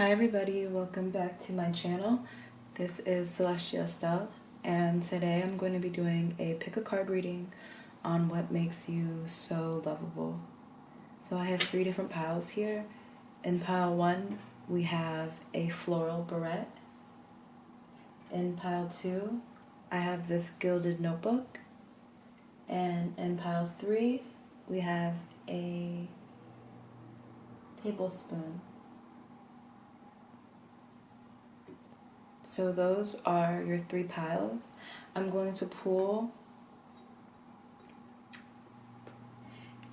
Hi everybody, welcome back to my channel. This is Celestia Estelle, and today I'm going to be doing a pick a card reading on what makes you so lovable. So I have 3 different piles here. In pile 1 we have a floral barrette. In pile 2 I have this gilded notebook. And in pile 3 we have a tablespoon. So those are your 3 piles. I'm going to pull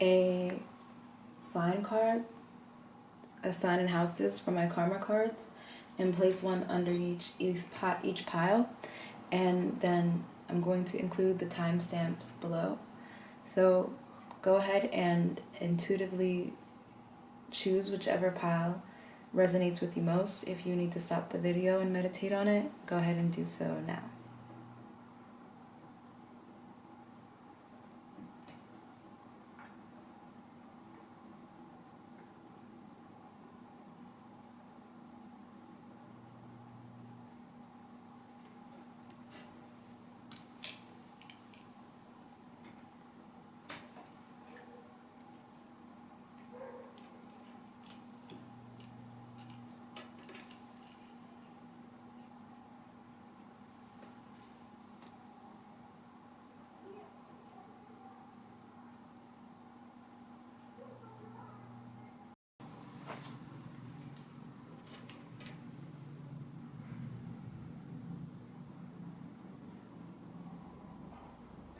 a sign card, a sign in houses for my karma cards, and place one under each pile. And then I'm going to include the timestamps below. So go ahead and intuitively choose whichever pile resonates with you most. If you need to stop the video and meditate on it, go ahead and do so now.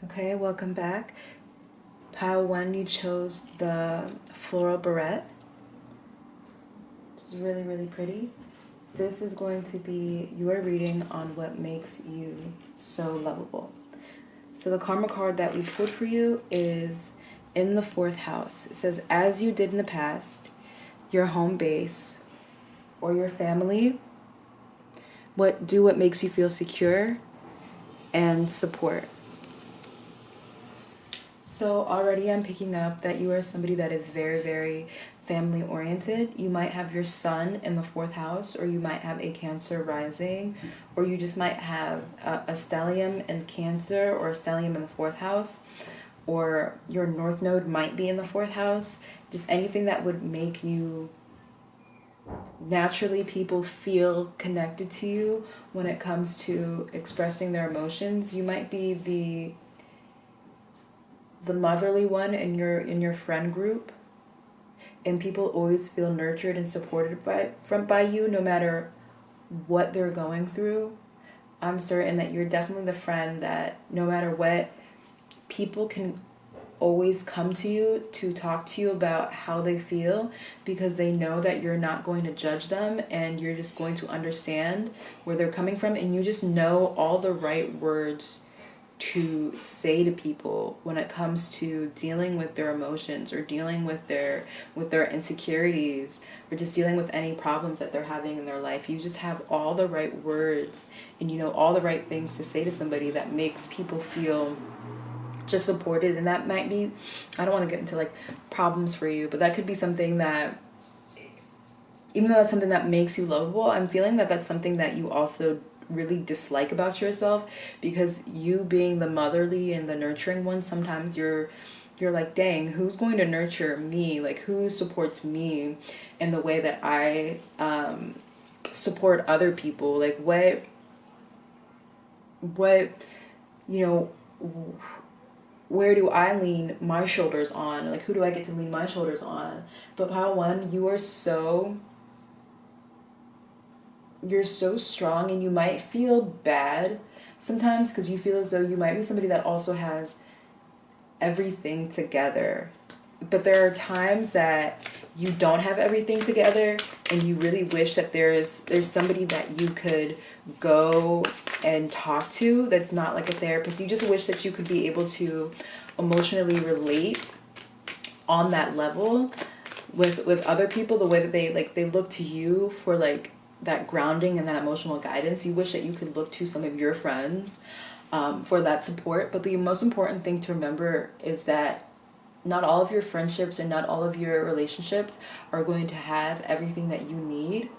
Okay, welcome back. Pile 1, you chose the floral barrette, which is really, really pretty. This is going to be your reading on what makes you so lovable. So the karma card that we pulled for you is in the 4th house. It says, as you did in the past, your home base or your family, what makes you feel secure and support. So already I'm picking up that you are somebody that is very, very family oriented. You might have your sun in the 4th house, or you might have a Cancer rising, or you just might have a stellium in Cancer or a stellium in the 4th house, or your North Node might be in the 4th house. Just anything that would make you naturally people feel connected to you when it comes to expressing their emotions. You might be the motherly one in your friend group, and people always feel nurtured and supported by you no matter what they're going through. I'm certain that you're definitely the friend that no matter what, people can always come to you to talk to you about how they feel, because they know that you're not going to judge them and you're just going to understand where they're coming from, and you just know all the right words to say to people when it comes to dealing with their emotions, or dealing with their insecurities, or just dealing with any problems that they're having in their life. You just have all the right words, and you know all the right things to say to somebody that makes people feel just supported. And that might be, I don't want to get into like problems for you, but that could be something that, even though that's something that makes you lovable, I'm feeling that that's something that you also really dislike about yourself, because you being the motherly and the nurturing one, sometimes you're like, dang, who's going to nurture me? Like, who supports me in the way that I support other people? Like, what you know, where do I lean my shoulders on? Like, who do I get to lean my shoulders on? But pile 1, you're so strong, and you might feel bad sometimes because you feel as though you might be somebody that also has everything together. But there are times that you don't have everything together, and you really wish that there's somebody that you could go and talk to that's not like a therapist. You just wish that you could be able to emotionally relate on that level with other people, the way that they look to you for like that grounding and that emotional guidance. You wish that you could look to some of your friends for that support. But the most important thing to remember is that not all of your friendships and not all of your relationships are going to have everything that you need.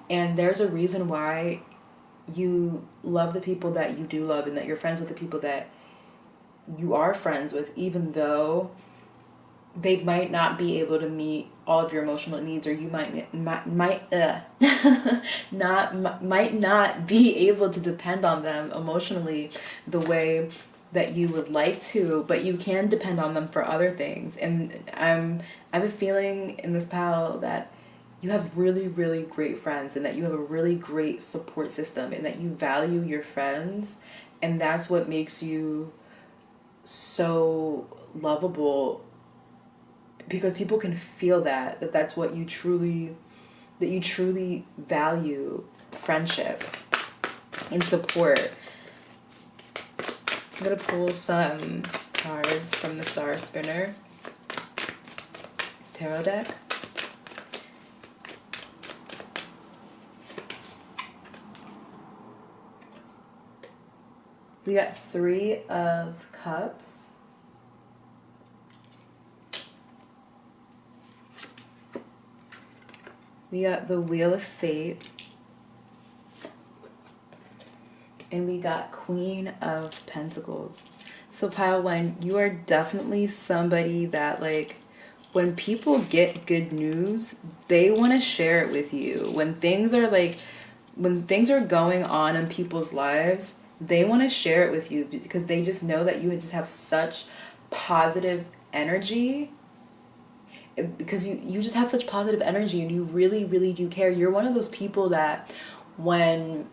And there's a reason why you love the people that you do love, and that you're friends with the people that you are friends with, even though they might not be able to meet all of your emotional needs, or you might not be able to depend on them emotionally the way that you would like to, but you can depend on them for other things. And I have a feeling in this pal that you have really, really great friends, and that you have a really great support system, and that you value your friends, and that's what makes you so lovable, because people can feel that's what you truly, that you truly value friendship and support. I'm gonna pull some cards from the Star Spinner tarot deck. We got 3 of Cups. We got the Wheel of Fate. And we got Queen of Pentacles. So Pile 1, you are definitely somebody that, like, when people get good news, they want to share it with you. When things are going on in people's lives, they want to share it with you, because they just know that you just have such positive energy. Because you just have such positive energy, and you really, really do care. You're one of those people that when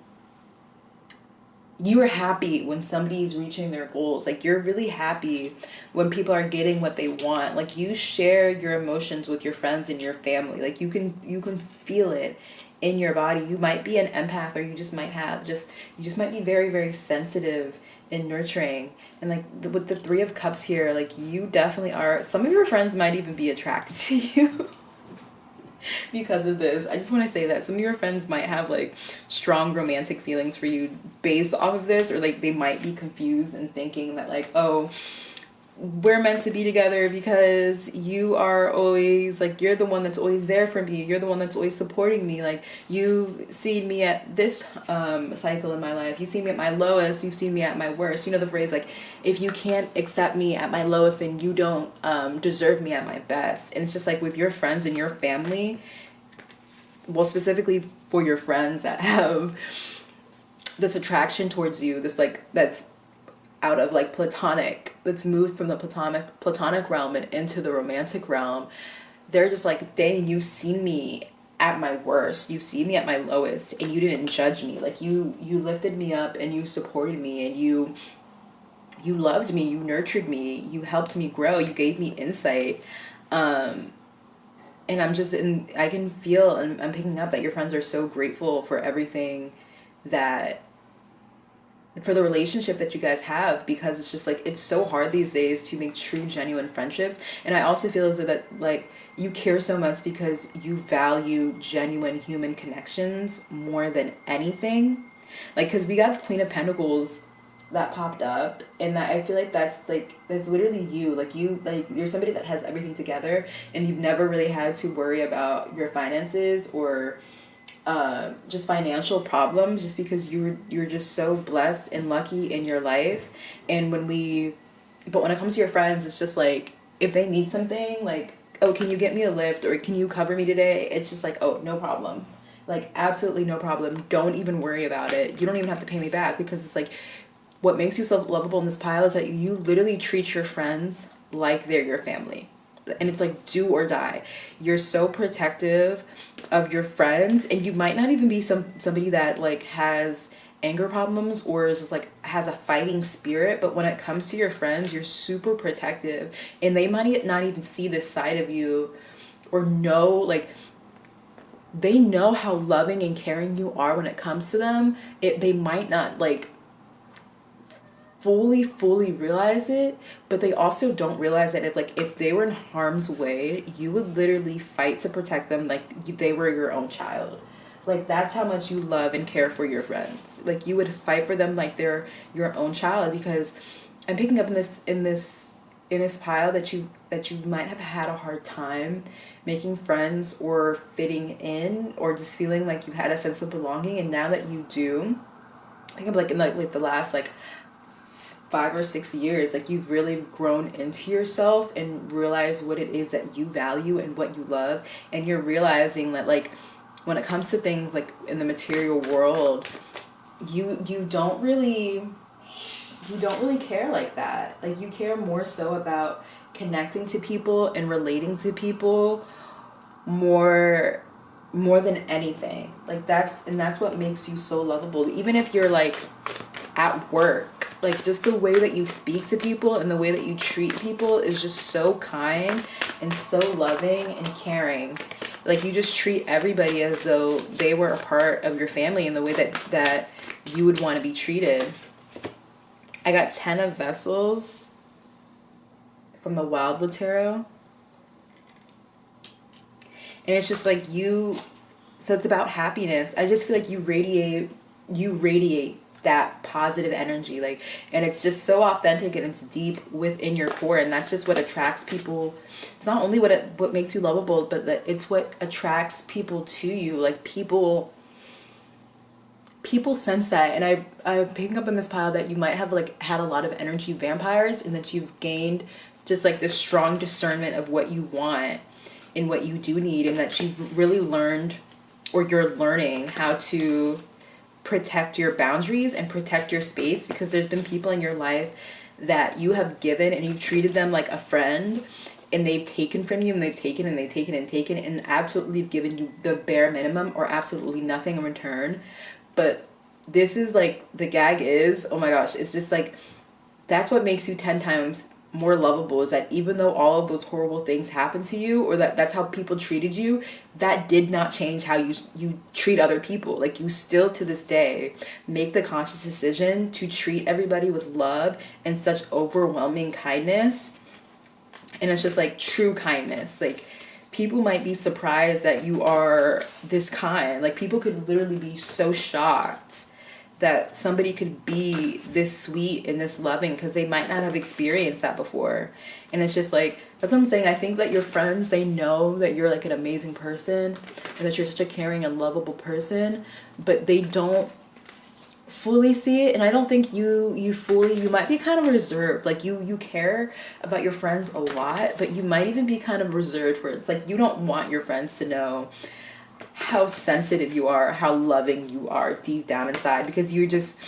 you are happy when somebody's reaching their goals, like you're really happy when people are getting what they want. Like you share your emotions with your friends and your family. Like you can feel it in your body. You might be an empath, or you just might be very, very sensitive and nurturing. And like with the 3 of Cups here, like you definitely are. Some of your friends might even be attracted to you because of this. I just want to say that some of your friends might have like strong romantic feelings for you based off of this, or like they might be confused and thinking that like, oh, we're meant to be together because you are always like, you're the one that's always there for me, you're the one that's always supporting me, like you've seen me at this cycle in my life, you've seen me at my lowest, you've seen me at my worst. You know the phrase like, if you can't accept me at my lowest, then you don't deserve me at my best. And it's just like with your friends and your family, well, specifically for your friends that have this attraction towards you, this like that's out of like platonic, that's moved from the platonic realm and into the romantic realm, they're just like, dang, you've seen me at my worst, you've seen me at my lowest, and you didn't judge me. Like you lifted me up, and you supported me, and you loved me, you nurtured me, you helped me grow, you gave me insight. And I can feel, and I'm picking up that your friends are so grateful for everything for the relationship that you guys have, because it's just like, it's so hard these days to make true, genuine friendships. And I also feel as though that like you care so much because you value genuine human connections more than anything. Like, because we got Queen of Pentacles that popped up, and that I feel like that's literally you. Like you're somebody that has everything together, and you've never really had to worry about your finances or just financial problems, just because you're just so blessed and lucky in your life. And when it comes to your friends, it's just like, if they need something, like, oh, can you get me a lift, or can you cover me today? It's just like, oh, no problem. Like, absolutely no problem. Don't even worry about it. You don't even have to pay me back, because it's like, what makes you so lovable in this pile is that you literally treat your friends like they're your family. And it's like do or die. You're so protective of your friends, and you might not even be somebody that like has anger problems or is just like has a fighting spirit, but when it comes to your friends, you're super protective, and they might not even see this side of you, or know, like, they know how loving and caring you are when it comes to them. They might not like fully realize it, but they also don't realize that if they were in harm's way, you would literally fight to protect them like they were your own child. Like, that's how much you love and care for your friends. Like, you would fight for them like they're your own child, because I'm picking up in this in this pile that you might have had a hard time making friends or fitting in, or just feeling like you had a sense of belonging. And now that you do, I think of like in like the last like 5 or 6 years, like you've really grown into yourself and realized what it is that you value and what you love. And you're realizing that like when it comes to things like in the material world, you don't really care like that. Like you care more so about connecting to people and relating to people more than anything. Like that's what makes you so lovable. Even if you're like at work, like just the way that you speak to people and the way that you treat people is just so kind and so loving and caring. Like you just treat everybody as though they were a part of your family in the way that you would want to be treated. I got 10 of Vessels from the Wildwood Tarot. And it's just like so it's about happiness. I just feel like you radiate that positive energy, like, and it's just so authentic and it's deep within your core, and that's just what attracts people. It's not only what makes you lovable, but that it's what attracts people to you. Like people sense that. And I'm picking up in this pile that you might have like had a lot of energy vampires, and that you've gained just like this strong discernment of what you want and what you do need, and that you've really learned, or you're learning how to protect your boundaries and protect your space, because there's been people in your life that you have given and you've treated them like a friend, and they've taken from you, and they've taken and they've taken and taken and absolutely given you the bare minimum or absolutely nothing in return. But this is like, the gag is, oh my gosh, it's just like, that's what makes you 10 times more lovable, is that even though all of those horrible things happened to you, or that's how people treated you, that did not change how you treat other people. Like you still to this day make the conscious decision to treat everybody with love and such overwhelming kindness. And it's just like true kindness. Like people might be surprised that you are this kind. Like people could literally be so shocked that somebody could be this sweet and this loving, because they might not have experienced that before. And it's just like, that's what I'm saying. I think that your friends, they know that you're like an amazing person and that you're such a caring and lovable person, but they don't fully see it. And I don't think you might be kind of reserved. Like you care about your friends a lot, but you might even be kind of reserved for it. It's like you don't want your friends to know how sensitive you are, how loving you are deep down inside, because you're just,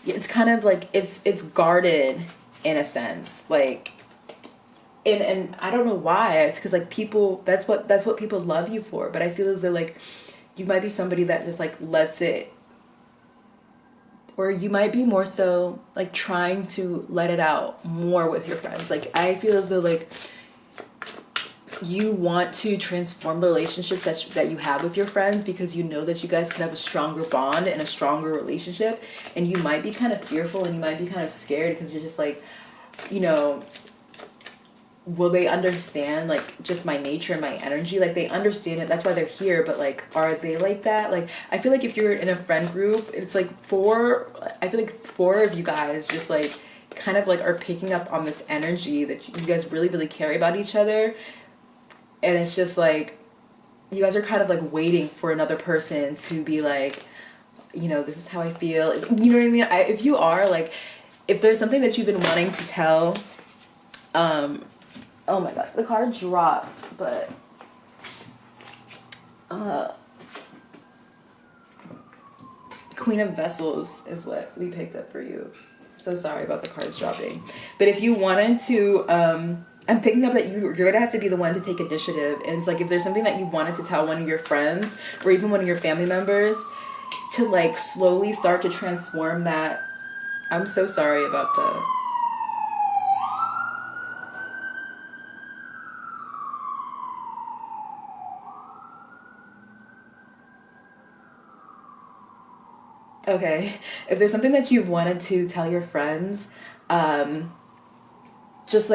it's kind of like it's guarded in a sense, like, and I don't know why. It's because like people, that's what people love you for. But I feel as though like you might be somebody that just like lets it, or you might be more so like trying to let it out more with your friends. Like I feel as though like you want to transform the relationships that you have with your friends, because you know that you guys can have a stronger bond and a stronger relationship. And you might be kind of fearful and you might be kind of scared, because you're just like, you know, will they understand like just my nature and my energy? Like they understand it, that's why they're here, but like are they like that? Like I feel like if you're in a friend group, it's like four of you guys just like kind of like are picking up on this energy that you guys really, really care about each other. And it's just like, you guys are kind of like waiting for another person to be like, you know, this is how I feel. You know what I mean? If you are like, if there's something that you've been wanting to tell, oh my God, the card dropped, but, Queen of Vessels is what we picked up for you. So sorry about the cards dropping. But if you wanted to, I'm picking up that you're going to have to be the one to take initiative. And it's like, if there's something that you wanted to tell one of your friends or even one of your family members, to like slowly start to transform that. I'm so sorry about okay. If there's something that you wanted to tell your friends, just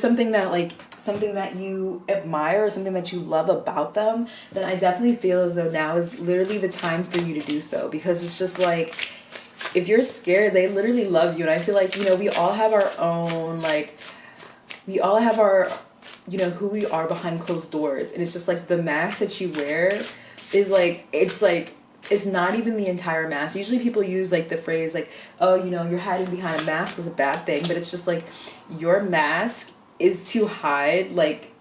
something that you admire or something that you love about them, then I definitely feel as though now is literally the time for you to do so. Because it's just like, if you're scared, they literally love you. And I feel like, you know, we all have our own, like, we all have our, you know, who we are behind closed doors. And it's just like the mask that you wear is like, it's not even the entire mask. Usually people use like the phrase like, oh, you know, you're hiding behind a mask is a bad thing. But it's just like your mask is to hide, like,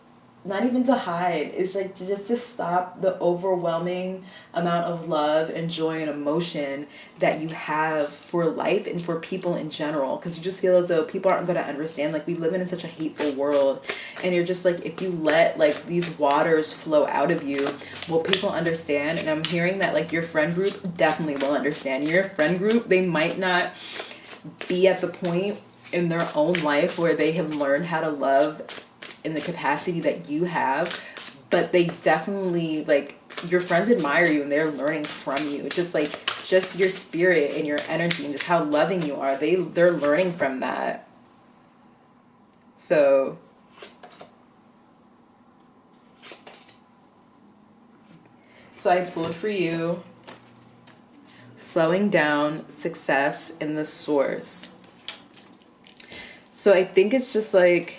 not even to hide, it's like just to stop the overwhelming amount of love and joy and emotion that you have for life and for people in general, because you just feel as though people aren't going to understand. Like, we live in such a hateful world, and you're just like, if you let like these waters flow out of you, will people understand? And I'm hearing that like your friend group definitely will understand. Your friend group, they might not be at the point in their own life where they have learned how to love in the capacity that you have, but they definitely, like, your friends admire you and they're learning from you. Just like, just your spirit and your energy and just how loving you are, they're learning from that. So I pulled for you slowing down, success, in the source. So I think it's just like,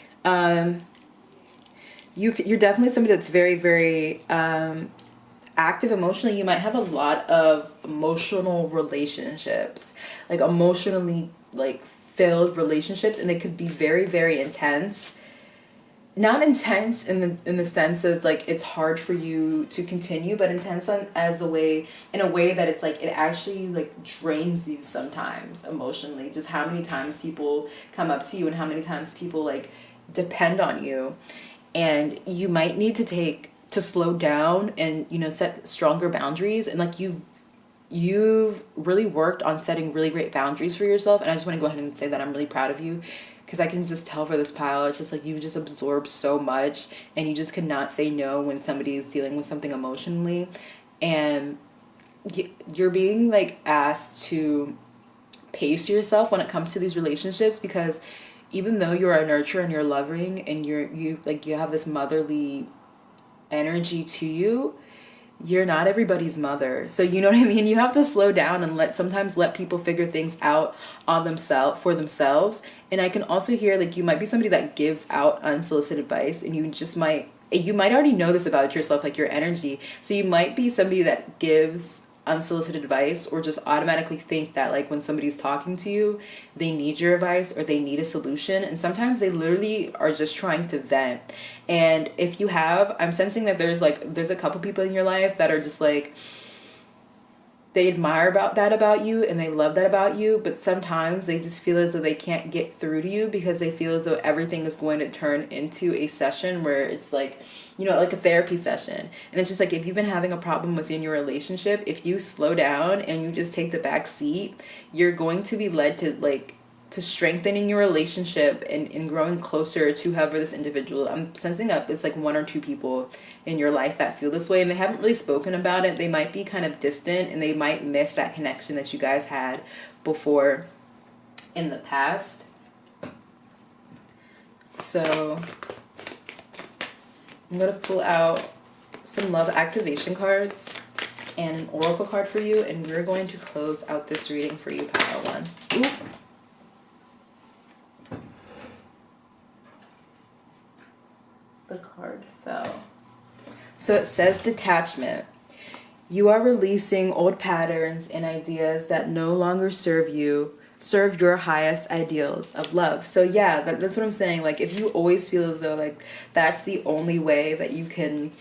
you're definitely somebody that's very, very active emotionally. You might have a lot of emotional relationships, like emotionally like filled relationships, and they could be very, very intense. Not intense in the sense of like it's hard for you to continue, but intense in a way that it's like it actually like drains you sometimes emotionally. Just how many times people come up to you and how many times people like depend on you. And you might need to slow down and, you know, set stronger boundaries. And like you've really worked on setting really great boundaries for yourself. And I just want to go ahead and say that I'm really proud of you, because I can just tell for this pile, it's just like you just absorb so much and you just cannot say no when somebody is dealing with something emotionally. And you're being like asked to pace yourself when it comes to these relationships, because even though you're a nurturer and you're loving and you have this motherly energy to you, you're not everybody's mother. So you know what I mean? You have to slow down and sometimes let people figure things out for themselves. And I can also hear like you might be somebody that gives out unsolicited advice, and you might already know this about yourself, like your energy. So you might be somebody that gives unsolicited advice, or just automatically think that like when somebody's talking to you, they need your advice or they need a solution. And sometimes they literally are just trying to vent. And if you have, I'm sensing that there's a couple people in your life that are just like, they admire about you and they love that about you, but sometimes they just feel as though they can't get through to you because they feel as though everything is going to turn into a session where it's like, you know, like a therapy session. And it's just like, if you've been having a problem within your relationship, if you slow down and you just take the back seat, you're going to be led to strengthening your relationship and growing closer to whoever this individual. I'm sensing up it's like one or two people in your life that feel this way, and they haven't really spoken about it. They might be kind of distant and they might miss that connection that you guys had before in the past. So I'm going to pull out some love activation cards and an oracle card for you, and we're going to close out this reading for you, pile one. Ooh. The card fell. So it says detachment. You are releasing old patterns and ideas that no longer serve your highest ideals of love. So yeah, that's what I'm saying. Like, if you always feel as though like that's the only way that you can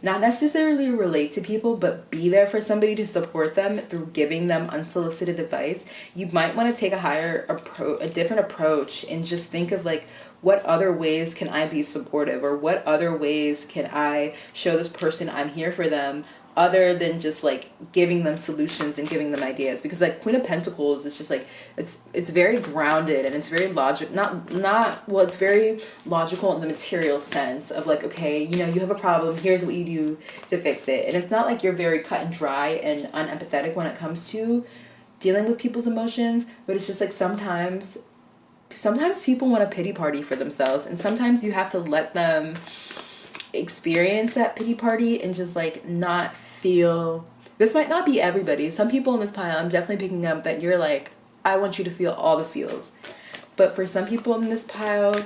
not necessarily relate to people, but be there for somebody to support them through giving them unsolicited advice, you might want to take a different approach and just think of like, what other ways can I be supportive, or what other ways can I show this person I'm here for them, other than just like giving them solutions and giving them ideas. Because like Queen of Pentacles, it's just like it's very grounded and it's very it's very logical in the material sense of like, okay, you know, you have a problem, here's what you do to fix it. And it's not like you're very cut and dry and unempathetic when it comes to dealing with people's emotions, but it's just like sometimes people want a pity party for themselves, and sometimes you have to let them experience that pity party and just like not feel. This might not be everybody. Some people in this pile, I'm definitely picking up that you're like, I want you to feel all the feels. But for some people in this pile,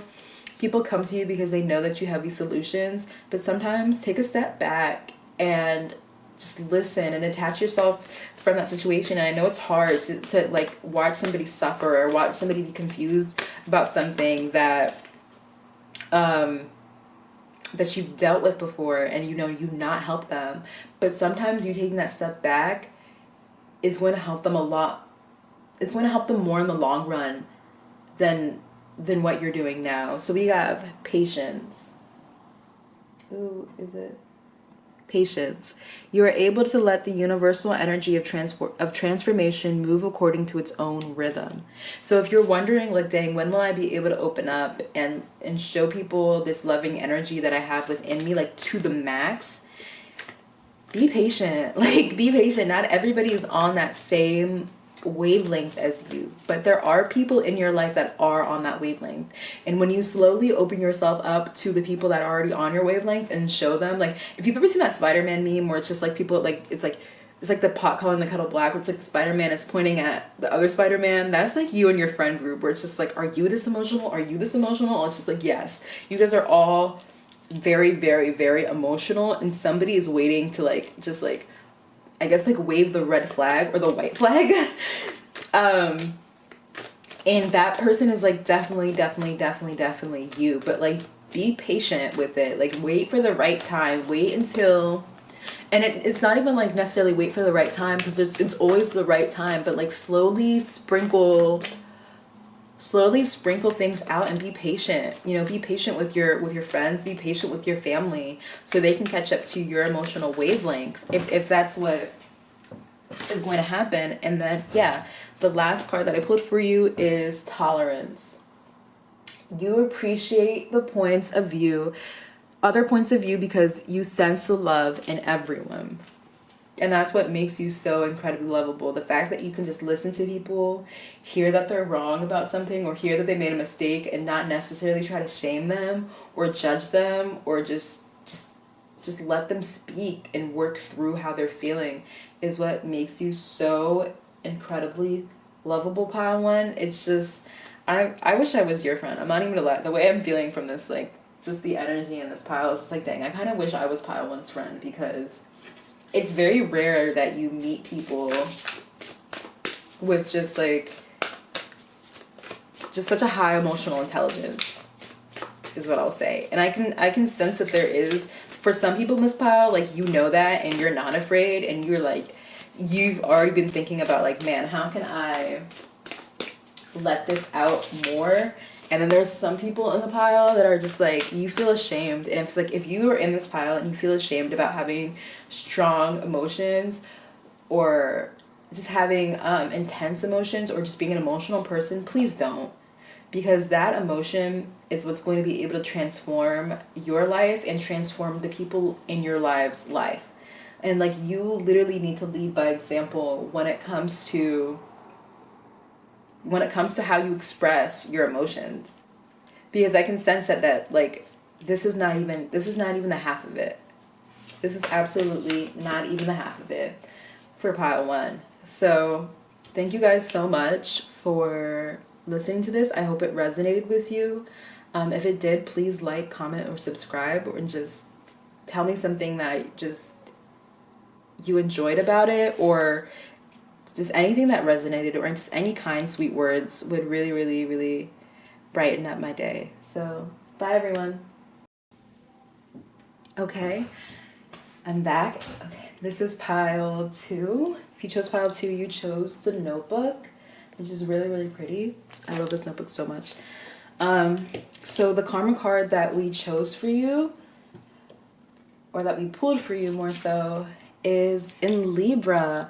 people come to you because they know that you have these solutions, but sometimes take a step back and just listen and detach yourself from that situation. And I know it's hard to like watch somebody suffer or watch somebody be confused about something that that you've dealt with before, and you not help them. But sometimes you taking that step back is going to help them a lot. It's going to help them more in the long run than what you're doing now. So we have patience. Ooh, is it? Patience. You are able to let the universal energy of transformation move according to its own rhythm. So if you're wondering, like, dang, when will I be able to open up and show people this loving energy that I have within me, like, to the max, be patient. Like, be patient. Not everybody is on that same wavelength as you, but there are people in your life that are on that wavelength. And when you slowly open yourself up to the people that are already on your wavelength and show them, like, if you've ever seen that Spider-Man meme where it's just like people, like, it's like the pot calling the kettle black, where it's like the Spider-Man is pointing at the other Spider-Man. That's like you and your friend group, where it's just like, are you this emotional? Are you this emotional? And it's just like, yes, you guys are all very, very, very emotional, and somebody is waiting to, like, just like, I guess, like, wave the red flag or the white flag. And that person is, like, definitely you. But, like, be patient with it. Like, wait for the right time. Wait until... And it's not even, like, necessarily wait for the right time, because it's always the right time. But, like, slowly sprinkle things out and be patient. Be patient with your friends, be patient with your family, so they can catch up to your emotional wavelength, if that's what is going to happen. And then, yeah, the last card that I pulled for you is tolerance. You appreciate other points of view, because you sense the love in everyone. And that's what makes you so incredibly lovable. The fact that you can just listen to people, hear that they're wrong about something, or hear that they made a mistake, and not necessarily try to shame them or judge them, or just let them speak and work through how they're feeling, is what makes you so incredibly lovable, pile one. It's just, I wish I was your friend. I'm not even gonna lie. The way I'm feeling from this, like, just the energy in this pile is just like, dang, I kind of wish I was pile one's friend, because it's very rare that you meet people with just, like, just such a high emotional intelligence, is what I'll say. And I can sense that there is, for some people in this pile, like, that, and you're not afraid, and you're like, you've already been thinking about, like, man, how can I let this out more? And then there's some people in the pile that are just like, you feel ashamed. And it's like, if you are in this pile and you feel ashamed about having strong emotions, or just having intense emotions, or just being an emotional person, please don't. Because that emotion is what's going to be able to transform your life and transform the people in your life. And, like, you literally need to lead by example when it comes to how you express your emotions. Because I can sense that like, this is not even the half of it. This is absolutely not even the half of it for pile one. So thank you guys so much for listening to this. I hope it resonated with you. If it did, please like, comment, or subscribe, and just tell me something that just you enjoyed about it, or just anything that resonated, or just any kind, sweet words would really, really, really brighten up my day. So, bye everyone. Okay, I'm back. Okay, this is pile 2. If you chose pile 2, you chose the notebook, which is really, really pretty. I love this notebook so much. So the karma card that we chose for you, or that we pulled for you more so, is in Libra.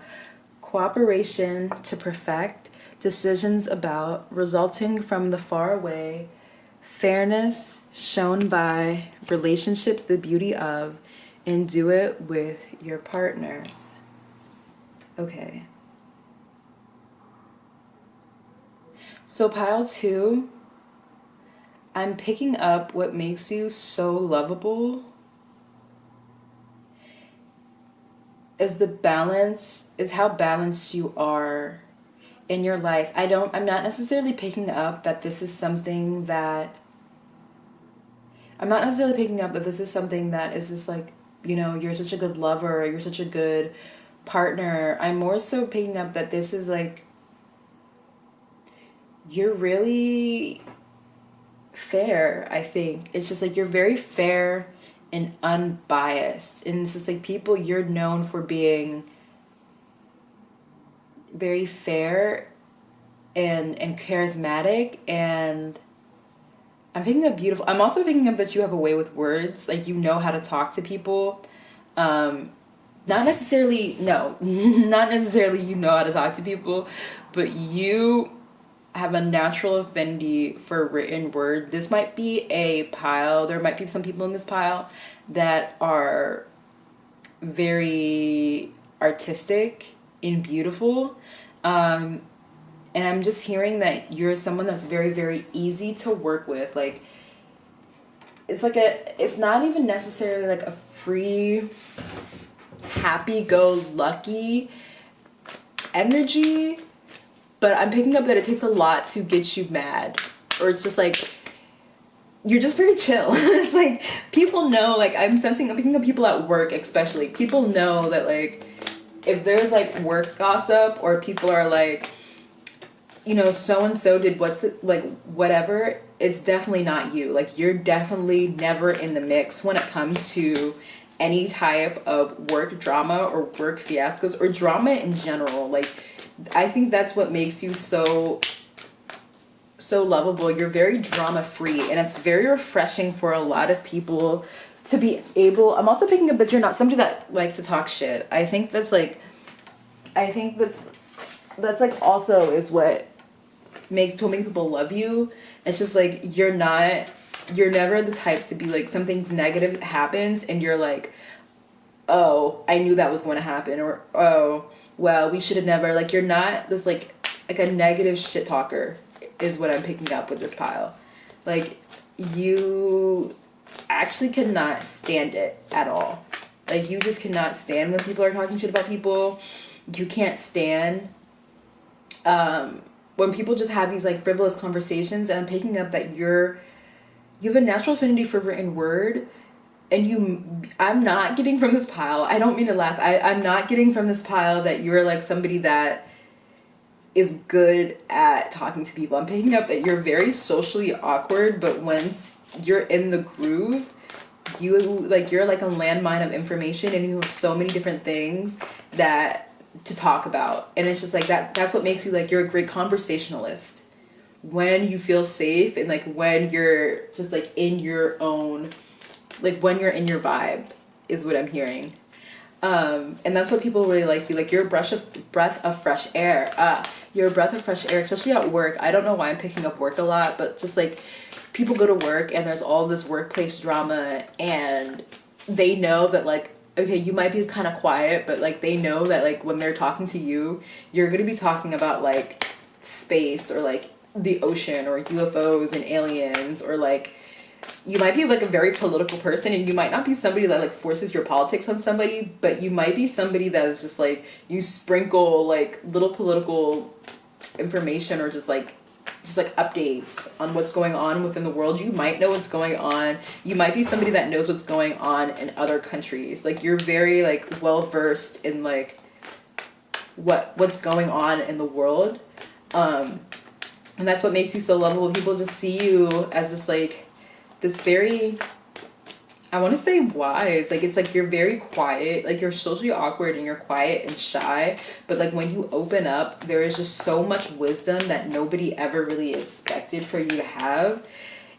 Cooperation to perfect, decisions about, resulting from the far away, fairness shown by, relationships the beauty of, and do it with your partners. Okay. So pile 2, I'm picking up what makes you so lovable is how balanced you are in your life. I'm not necessarily picking up that this is something that is just like, you know, you're such a good lover, you're such a good partner. I'm more so picking up that this is like, you're really fair. I think it's just like you're very fair and unbiased, and it's just like people, you're known for being very fair and charismatic, and I'm also picking up that you have a way with words, like you know how to talk to people. Not necessarily no not necessarily you know how to talk to people, but you have a natural affinity for written word. This might be a pile. There might be some people in this pile that are very artistic and beautiful. And I'm just hearing that you're someone that's very, very easy to work with. Like, it's not even necessarily like a free, happy-go-lucky energy, but I'm picking up that it takes a lot to get you mad. Or it's just like, you're just very chill. It's like, people know, like, I'm picking up people at work especially. People know that, like, if there's, like, work gossip, or people are like, you know, so-and-so did whatever, it's definitely not you. Like, you're definitely never in the mix when it comes to any type of work drama or work fiascos or drama in general. Like, I think that's what makes you so lovable. You're very drama free, and it's very refreshing for a lot of people to be able. I'm also picking up that you're not somebody that likes to talk shit. I think that's like also is what makes so many people love you. It's just like you're never the type to be like, something's negative happens and you're like, oh, I knew that was going to happen, or oh, well, we should have never, like, you're not this like a negative shit talker is what I'm picking up with this pile. Like, you actually cannot stand it at all. Like, you just cannot stand when people are talking shit about people. You can't stand when people just have these like frivolous conversations, and I'm picking up that you have a natural affinity for written word, and I'm not getting from this pile, I don't mean to laugh, I'm not getting from this pile that you're like somebody that is good at talking to people. I'm picking up that you're very socially awkward, but once you're in the groove, you're like a landmine of information, and you have so many different things to talk about. And it's just like that's what makes you, like, you're a great conversationalist when you feel safe, and like when you're just like in your own, like when you're in your vibe is what I'm hearing. And that's what people really like you. Like, you're a breath of fresh air. You're a breath of fresh air, especially at work. I don't know why I'm picking up work a lot, but just like people go to work and there's all this workplace drama, and they know that, like, okay, you might be kind of quiet, but like they know that like when they're talking to you, you're going to be talking about like space, or like the ocean, or UFOs and aliens, or like you might be like a very political person, and you might not be somebody that like forces your politics on somebody, but you might be somebody that is just like, you sprinkle like little political information, or just like updates on what's going on within the world. You might know what's going on. You might be somebody that knows what's going on in other countries. Like, you're very like well versed in like what's going on in the world. And that's what makes you so lovable. People just see you as this very, I want to say wise. Like, it's like you're very quiet. Like, you're socially awkward and you're quiet and shy. But like when you open up, there is just so much wisdom that nobody ever really expected for you to have.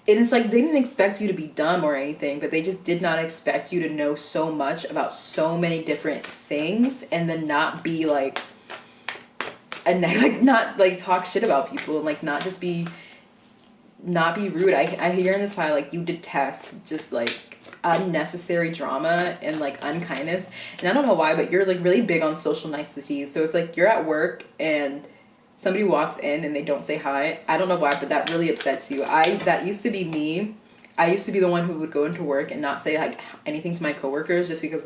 And it's like they didn't expect you to be dumb or anything, but they just did not expect you to know so much about so many different things, and then not be like, and like not like talk shit about people, and like not be rude. I hear in this file like you detest just like unnecessary drama and like unkindness, and I don't know why, but you're like really big on social niceties. So if like you're at work and somebody walks in and they don't say hi, I don't know why, but that really upsets you. That used to be me. I used to be the one who would go into work and not say like anything to my coworkers, just because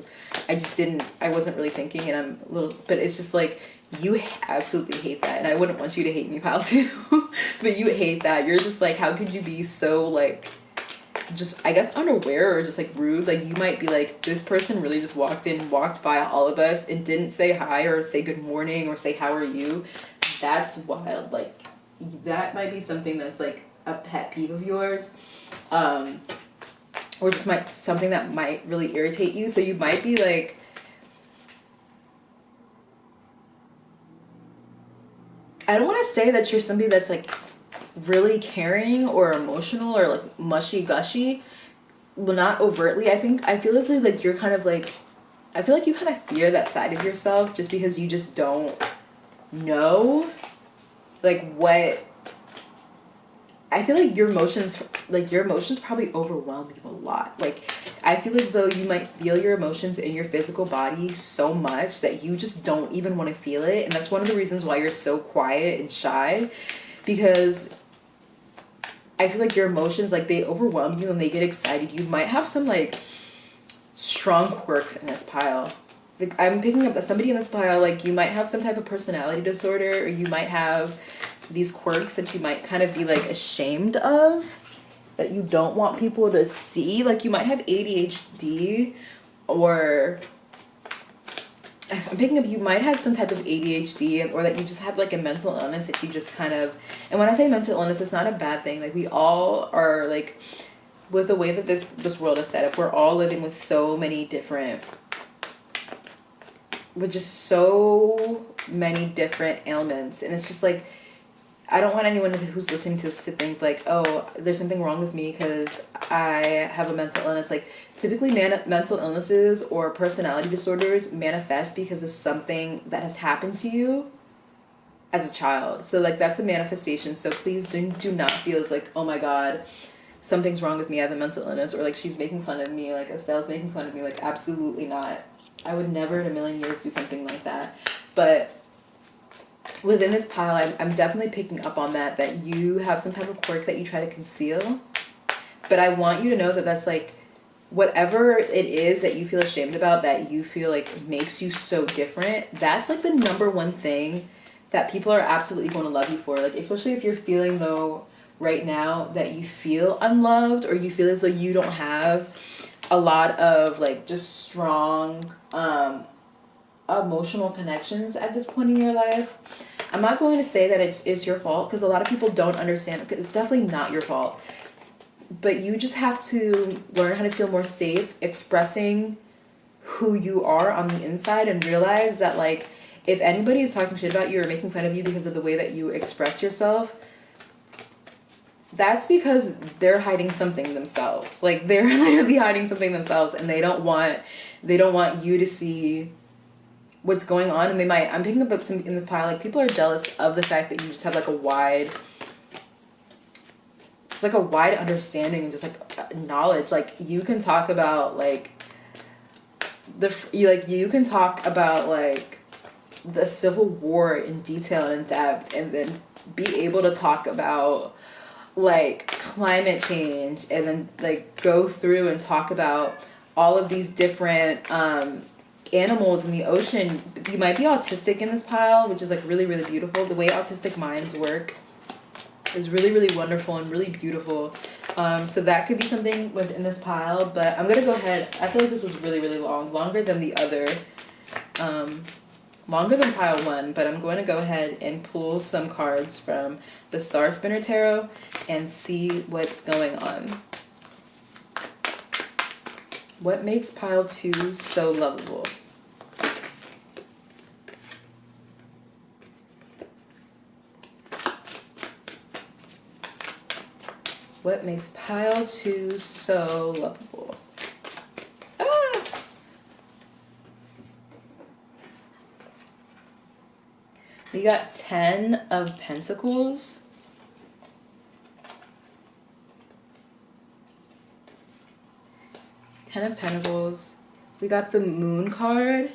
I wasn't really thinking, and I'm a little, but it's just like You absolutely hate that, and I wouldn't want you to hate me, pile two. But you hate that. You're just like, how could you be so like, just I guess unaware or just like rude? Like you might be like, this person really just walked by all of us and didn't say hi or say good morning or say how are you. That's wild. Like that might be something that's like a pet peeve of yours, or just something that might really irritate you. So you might be like, I don't want to say that you're somebody that's like really caring or emotional or like mushy gushy. Well, not overtly. I feel as though like you're kind of like, I feel like you kind of fear that side of yourself just because you just don't know like what. I feel like your emotions probably overwhelm you a lot. Like I feel as though you might feel your emotions in your physical body so much that you just don't even want to feel it. And that's one of the reasons why you're so quiet and shy, because I feel like your emotions, like they overwhelm you and they get excited. You might have some like strong quirks in this pile. Like I'm picking up that somebody in this pile, like you might have some type of personality disorder, or you might have these quirks that you might kind of be like ashamed of, that you don't want people to see. Like you might have ADHD, or I'm picking up you might have some type of ADHD, or that you just have like a mental illness that you just kind of, and when I say mental illness, it's not a bad thing. Like we all are, like with the way that this world is set up, we're all living with so many different, with just so many different ailments. And it's just like, I don't want anyone who's listening to this to think like, oh, there's something wrong with me because I have a mental illness. Like typically mental illnesses or personality disorders manifest because of something that has happened to you as a child. So like that's a manifestation. So please do not feel as like, oh my God, something's wrong with me, I have a mental illness, or like she's making fun of me, like Estelle's making fun of me. Like absolutely not. I would never in a million years do something like that. But within this pile, I'm definitely picking up on that you have some type of quirk that you try to conceal. But I want you to know that that's like, whatever it is that you feel ashamed about, that you feel like makes you so different, that's like the number one thing that people are absolutely going to love you for. Like, especially if you're feeling though right now that you feel unloved, or you feel as though you don't have a lot of like just strong emotional connections at this point in your life. I'm not going to say that it's your fault, because a lot of people don't understand, because it's definitely not your fault. But you just have to learn how to feel more safe expressing who you are on the inside, and realize that like if anybody is talking shit about you or making fun of you because of the way that you express yourself, that's because they're hiding something themselves. Like they're literally hiding something themselves, and they don't want you to see what's going on. And I'm picking up in this pile, like people are jealous of the fact that you just have like a wide understanding and just like knowledge. Like you can talk about like you can talk about like the Civil War in detail and in depth, and then be able to talk about like climate change, and then like go through and talk about all of these different animals in the ocean. You might be autistic in this pile, which is like really, really beautiful. The way autistic minds work is really, really wonderful and really beautiful. So that could be something within this pile. But I'm gonna go ahead. I feel like this was really, really long, longer than the other, longer than pile one. But I'm going to go ahead and pull some cards from the Star Spinner Tarot and see what's going on. What makes pile two so lovable? What makes pile two so lovable? Ah! We got 10 of Pentacles. Ten of Pentacles. We got the Moon card.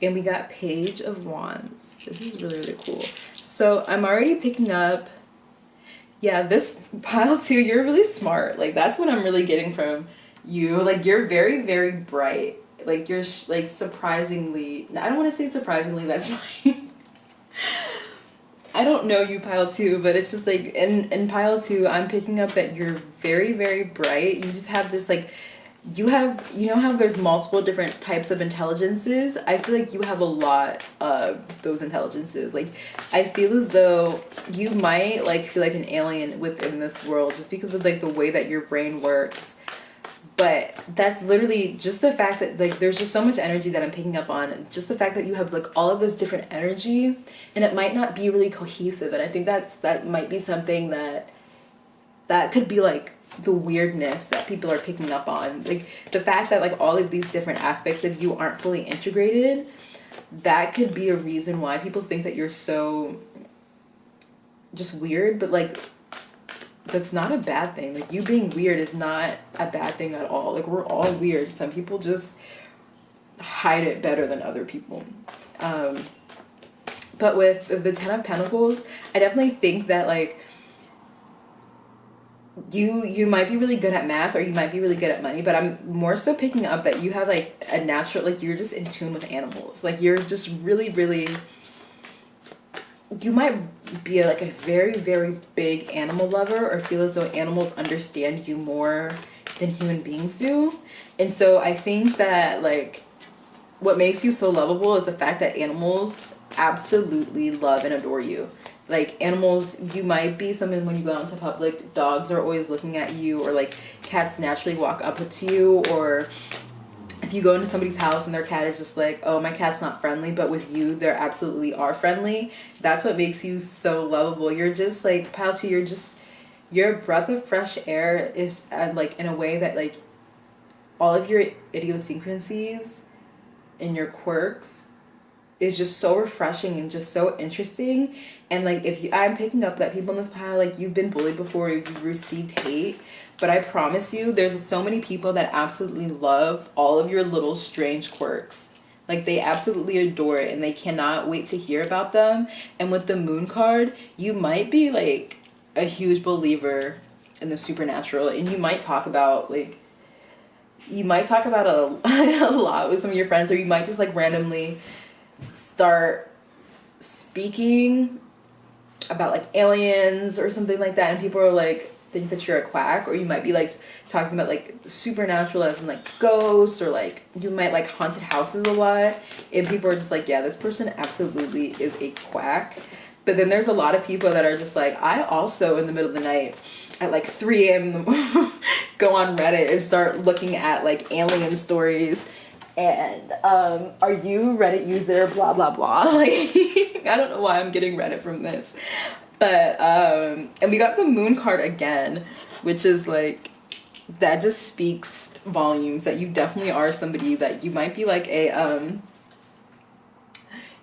And we got Page of Wands. This is really, really cool. So I'm already picking up, yeah, this pile two, you're really smart. Like that's what I'm really getting from you. Like you're very, very bright. like you're like surprisingly, I don't want to say surprisingly, that's like I don't know you, pile 2, but it's just like in pile 2 I'm picking up that you're very, very bright. You just have this like, you know how there's multiple different types of intelligences? I feel like you have a lot of those intelligences. Like, I feel as though you might like feel like an alien within this world just because of like the way that your brain works. But that's literally just the fact that like there's just so much energy that I'm picking up on. Just the fact that you have like all of this different energy, and it might not be really cohesive. And I think that might be something that could be like the weirdness that people are picking up on. Like the fact that like all of these different aspects of you aren't fully integrated, that could be a reason why people think that you're so just weird. But like, that's not a bad thing. Like, you being weird is not a bad thing at all. Like, we're all weird. Some people just hide it better than other people. But with the 10 of Pentacles, I definitely think that like you might be really good at math, or you might be really good at money, but I'm more so picking up that you have like a natural, like you're just in tune with animals. Like, you're just really, really, you might be like a very, very big animal lover, or feel as though animals understand you more than human beings do. And so I think that like what makes you so lovable is the fact that animals absolutely love and adore you. Like, animals, you might be someone, when you go out into public, dogs are always looking at you, or like cats naturally walk up to you, or if you go into somebody's house and their cat is just like, oh, my cat's not friendly, but with you, they absolutely are friendly. That's what makes you so lovable. You're just like, pile 2, you're a breath of fresh air, is like in a way that like all of your idiosyncrasies and your quirks is just so refreshing and just so interesting. And like, I'm picking up that people in this pile, like, you've been bullied before, you've received hate, but I promise you there's so many people that absolutely love all of your little strange quirks. Like, they absolutely adore it, and they cannot wait to hear about them. And with the Moon card, you might be like a huge believer in the supernatural, and you might talk about like, you might talk about a lot with some of your friends, or you might just like randomly start speaking about like aliens or something like that, and people are like, think that you're a quack. Or you might be like talking about like supernatural as in like ghosts, or like you might like haunted houses a lot, and people are just like, yeah, this person absolutely is a quack. But then there's a lot of people that are just like, I also in the middle of the night at like 3 a.m. go on Reddit and start looking at like alien stories. And are you Reddit user, blah blah blah. Like, I don't know why I'm getting Reddit from this, but and we got the Moon card again, which is like, that just speaks volumes that you definitely are somebody that you might be like a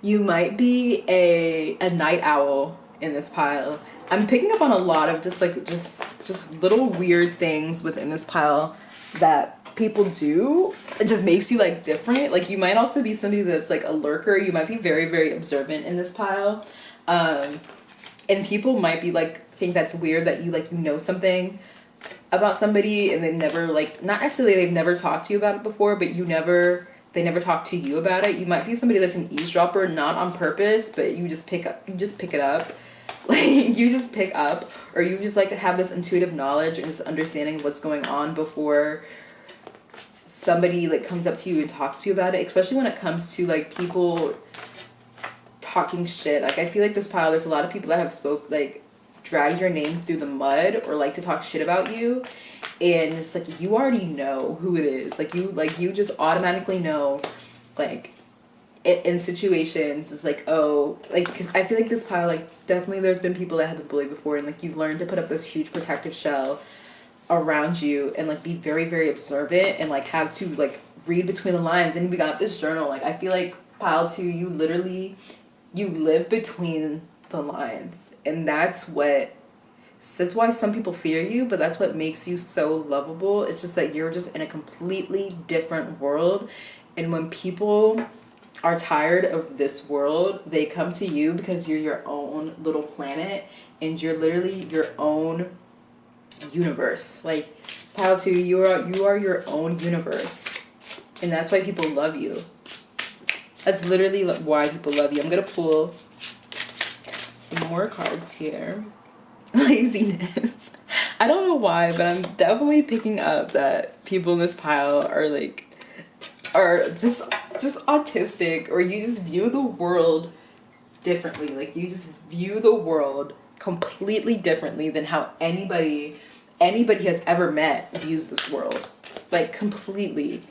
you might be a night owl in this pile. I'm picking up on a lot of just like just little weird things within this pile that people do. It just makes you like different. Like, you might also be somebody that's like a lurker. You might be very, very observant in this pile, and people might be like, think that's weird that you like, you know something about somebody and they never like, not necessarily they've never talked to you about it before, but they never talk to you about it. You might be somebody that's an eavesdropper, not on purpose, but you just pick it up. Like, you just pick up, or you just like have this intuitive knowledge and just understanding of what's going on before somebody like comes up to you and talks to you about it. Especially when it comes to like people talking shit. Like, I feel like this pile, there's a lot of people that have dragged your name through the mud, or like to talk shit about you, and it's like, you already know who it is. Like, you just automatically know, like, in situations, it's like, oh, like, because I feel like this pile, like, definitely there's been people that have been bullied before, and like, you've learned to put up this huge protective shell around you, and like be very, very observant, and like have to like read between the lines. And we got this journal. Like, I feel like pile 2, you live between the lines, and that's why some people fear you, but that's what makes you so lovable. It's just that you're just in a completely different world, and when people are tired of this world, they come to you because you're your own little planet, and you're literally your own universe. Like, pile 2, you are your own universe. And that's why people love you. That's literally why people love you. I'm gonna pull some more cards here. Laziness. I don't know why, but I'm definitely picking up that people in this pile are like, are just autistic, or you just view the world differently. Like, you just view the world completely differently than how anybody has ever met views this world. Like, completely.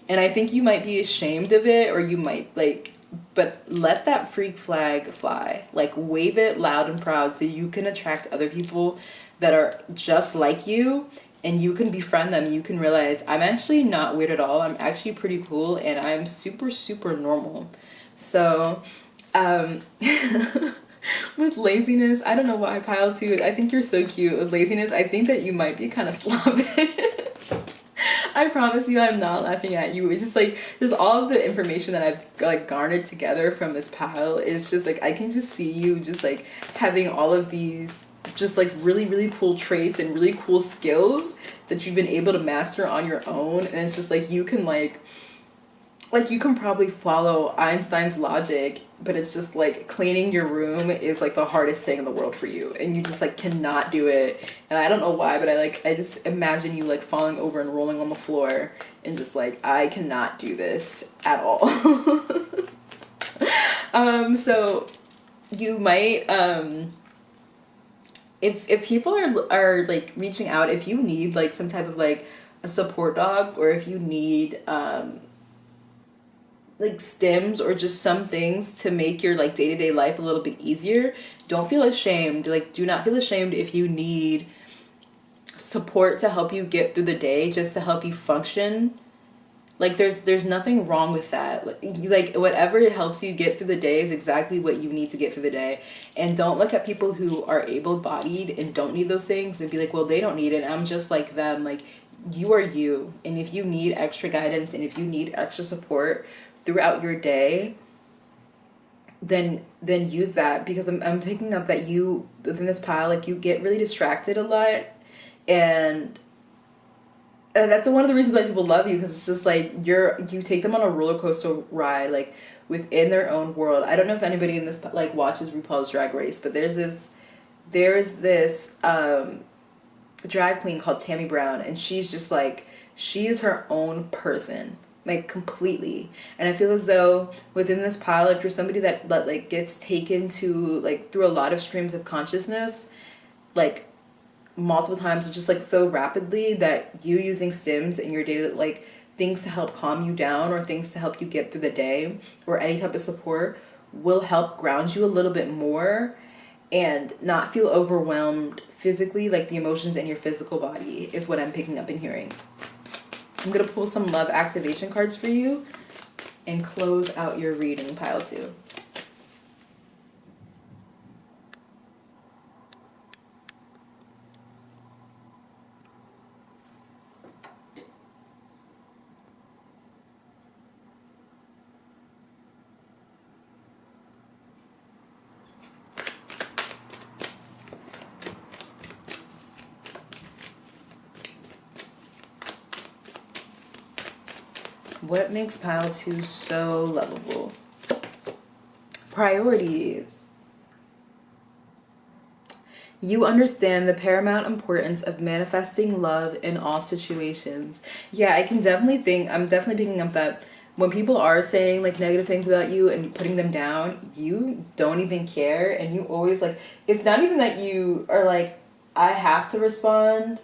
And I think you might be ashamed of it, or you might like, but let that freak flag fly. Like, wave it loud and proud so you can attract other people that are just like you, and you can befriend them. You can realize, I'm actually not weird at all. I'm actually pretty cool, and I'm super, super normal. So, with laziness, I don't know why, pile 2, I think you're so cute. With laziness, I think that you might be kind of slavish. I promise you, I'm not laughing at you. It's just like, there's all of the information that I've like garnered together from this pile. It's just like, I can just see you just like having all of these just like really, really cool traits and really cool skills that you've been able to master on your own. And it's just like, you can you can probably follow Einstein's logic, but it's just like cleaning your room is like the hardest thing in the world for you, and you just like cannot do it. And I don't know why, but I just imagine you like falling over and rolling on the floor and just like, I cannot do this at all. So you might if people are like reaching out, if you need like some type of like a support dog, or if you need like stims or just some things to make your like day-to-day life a little bit easier, don't feel ashamed. Like, do not feel ashamed if you need support to help you get through the day, just to help you function. Like, there's nothing wrong with that. Like whatever helps you get through the day is exactly what you need to get through the day. And don't look at people who are able-bodied and don't need those things and be like, well, they don't need it, I'm just like them. Like, you are you, and if you need extra guidance and if you need extra support throughout your day, then use that. Because I'm picking up that you, within this pile, like, you get really distracted a lot, and that's one of the reasons why people love you, because it's just like you take them on a roller coaster ride, like within their own world. I don't know if anybody in this like watches RuPaul's Drag Race, but there's this drag queen called Tammy Brown, and she's just like, she is her own person, like completely. And I feel as though within this pile, if you're somebody that like gets taken to like through a lot of streams of consciousness, like multiple times, just like so rapidly, that you using stims in your day, like things to help calm you down or things to help you get through the day or any type of support, will help ground you a little bit more and not feel overwhelmed physically, like the emotions in your physical body is what I'm picking up and hearing. I'm going to pull some love activation cards for you and close out your reading, pile 2. What makes pile 2 so lovable? Priorities. You understand the paramount importance of manifesting love in all situations. Yeah, I'm definitely picking up that when people are saying like negative things about you and putting them down, you don't even care, and you always like, it's not even that you are like, I have to respond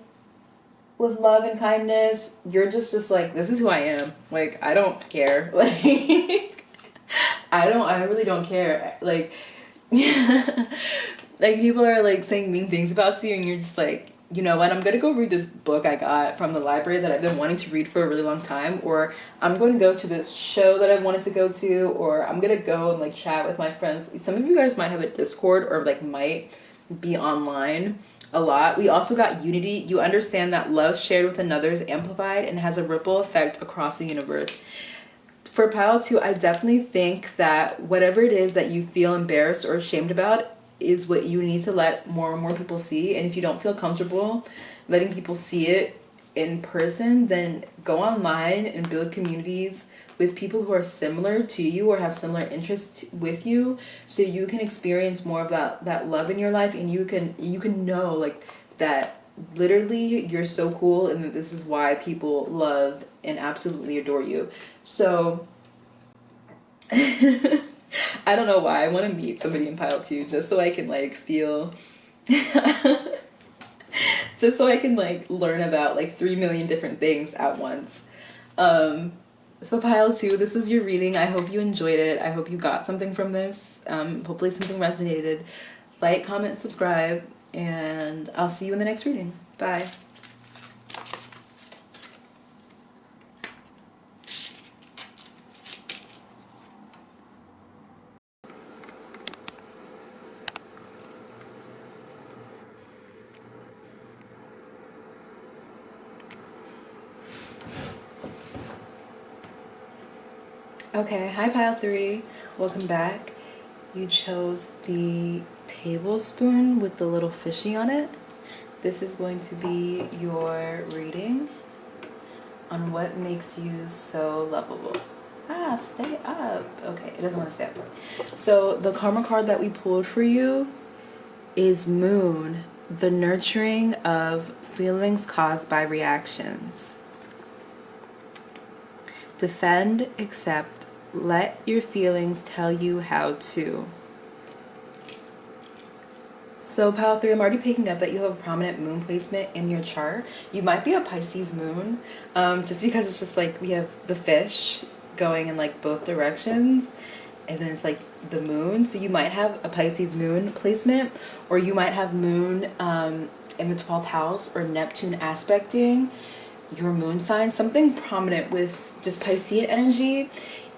with love and kindness. You're just like, this is who I am. Like, I don't care. Like, I really don't care. Like, like people are like saying mean things about you, and you're just like, you know what, I'm gonna go read this book I got from the library that I've been wanting to read for a really long time, or I'm going to go to this show that I've wanted to go to, or I'm gonna go and like chat with my friends. Some of you guys might have a Discord or like might be online a lot. We also got unity. You understand that love shared with another is amplified and has a ripple effect across the universe. For pile 2, I definitely think that whatever it is that you feel embarrassed or ashamed about is what you need to let more and more people see. And if you don't feel comfortable letting people see it, in person, then go online and build communities with people who are similar to you or have similar interests with you, so you can experience more of that love in your life, and you can know like that literally you're so cool and that this is why people love and absolutely adore you. So I don't know why I want to meet somebody in pile 2 just so I can like feel just so I can like learn about like 3 million different things at once. So pile 2, this was your reading. I hope you enjoyed it. I hope you got something from this. Hopefully something resonated. Like, comment, subscribe, and I'll see you in the next reading. Bye. Okay, hi pile 3. Welcome back. You chose the tablespoon with the little fishy on it. This is going to be your reading on what makes you so lovable. Stay up. Okay, it doesn't want to stay up. So the karma card that we pulled for you is Moon, the nurturing of feelings caused by reactions. Defend, accept, let your feelings tell you how to. So pile 3, I'm already picking up that you have a prominent moon placement in your chart. You might be a Pisces moon, just because it's just like we have the fish going in like both directions, and then it's like the moon. So you might have a Pisces moon placement, or you might have moon in the 12th house, or Neptune aspecting your moon sign, something prominent with just Piscean energy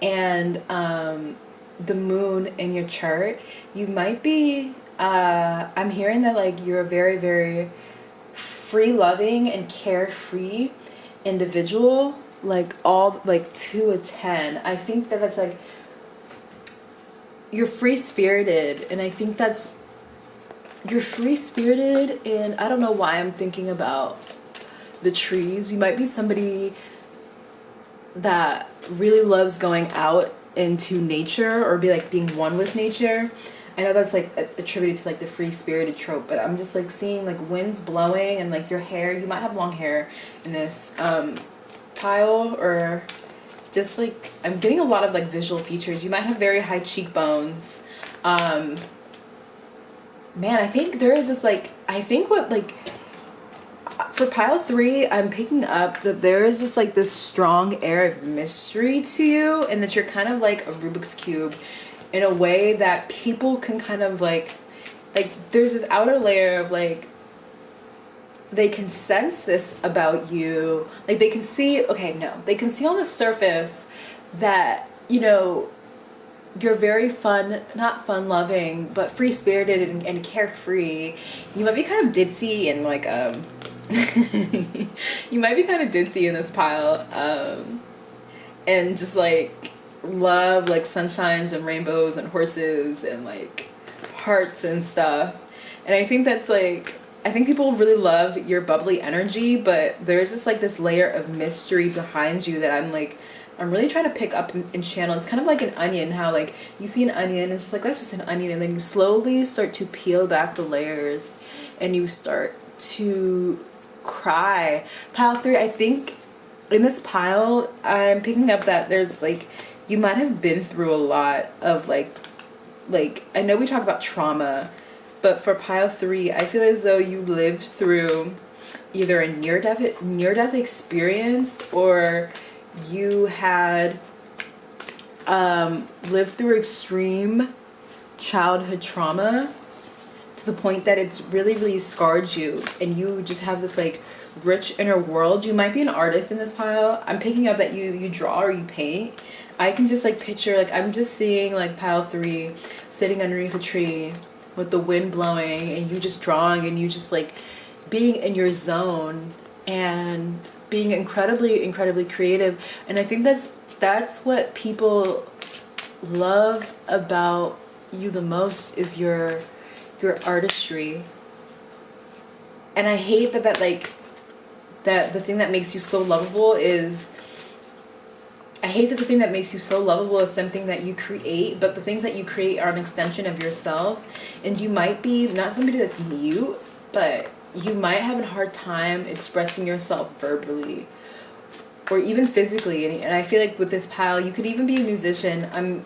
and the moon in your chart. You might be I'm hearing that like you're a very, very free loving and carefree individual, like all like to a 10. I think that that's like you're free spirited, and I think that's you're free spirited. And I don't know why I'm thinking about the trees. You might be somebody that really loves going out into nature, or be like being one with nature. I know that's like attributed to like the free spirited trope, but I'm just like seeing like winds blowing, and like your hair, you might have long hair in this pile, or just like I'm getting a lot of like visual features. You might have very high cheekbones. Man, I think there is this like, I think what like for pile 3, I'm picking up that there is just like this strong air of mystery to you, and that you're kind of like a Rubik's Cube in a way that people can kind of like there's this outer layer of like, they can sense this about you. Like they can see, they can see on the surface that, you know, you're very fun, not fun loving, but free spirited and carefree. You might be kind of ditzy and like, you might be kind of ditzy in this pile, and just like love like sunshines and rainbows and horses and like hearts and stuff. And I think that's like, I think people really love your bubbly energy, but there's just like this layer of mystery behind you that I'm really trying to pick up and channel. It's kind of like an onion, how like you see an onion and it's just like, that's just an onion, and then you slowly start to peel back the layers and you start to cry. Pile 3, I think in this pile, I'm picking up that there's like, you might have been through a lot of like I know we talk about trauma, but for pile 3, I feel as though you lived through either a near-death experience, or you had lived through extreme childhood trauma to the point that it's really, really scarred you, and you just have this like rich inner world. You might be an artist in this pile. I'm picking up that you draw or you paint. I can just like picture, like I'm just seeing like pile 3 sitting underneath a tree with the wind blowing, and you just drawing, and you just like being in your zone and being incredibly, incredibly creative. And I think that's what people love about you the most, is your artistry. And I hate that like that the thing that makes you so lovable is, I hate that the thing that makes you so lovable is something that you create, but the things that you create are an extension of yourself. And you might be not somebody that's mute, but you might have a hard time expressing yourself verbally or even physically. And I feel like with this pile, you could even be a musician.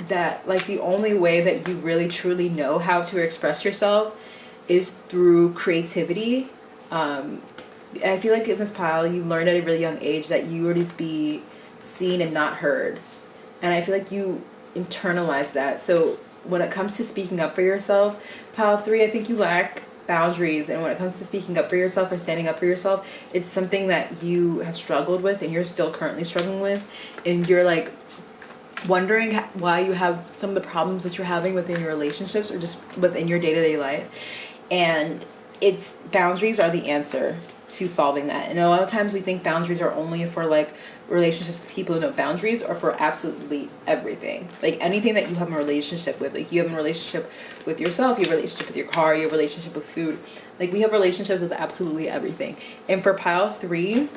That like the only way that you really truly know how to express yourself is through creativity. I feel like in this pile, you learned at a really young age that you were to be seen and not heard. And I feel like you internalize that. So when it comes to speaking up for yourself, pile 3, I think you lack boundaries. And when it comes to speaking up for yourself or standing up for yourself, it's something that you have struggled with and you're still currently struggling with. And you're like wondering why you have some of the problems that you're having within your relationships or just within your day-to-day life. And it's boundaries are the answer to solving that. And a lot of times we think boundaries are only for like relationships with people. No, boundaries are for absolutely everything. Like anything that you have a relationship with. Like you have a relationship with yourself, you have a relationship with your car, you have a relationship with food. Like we have relationships with absolutely everything. And for pile 3,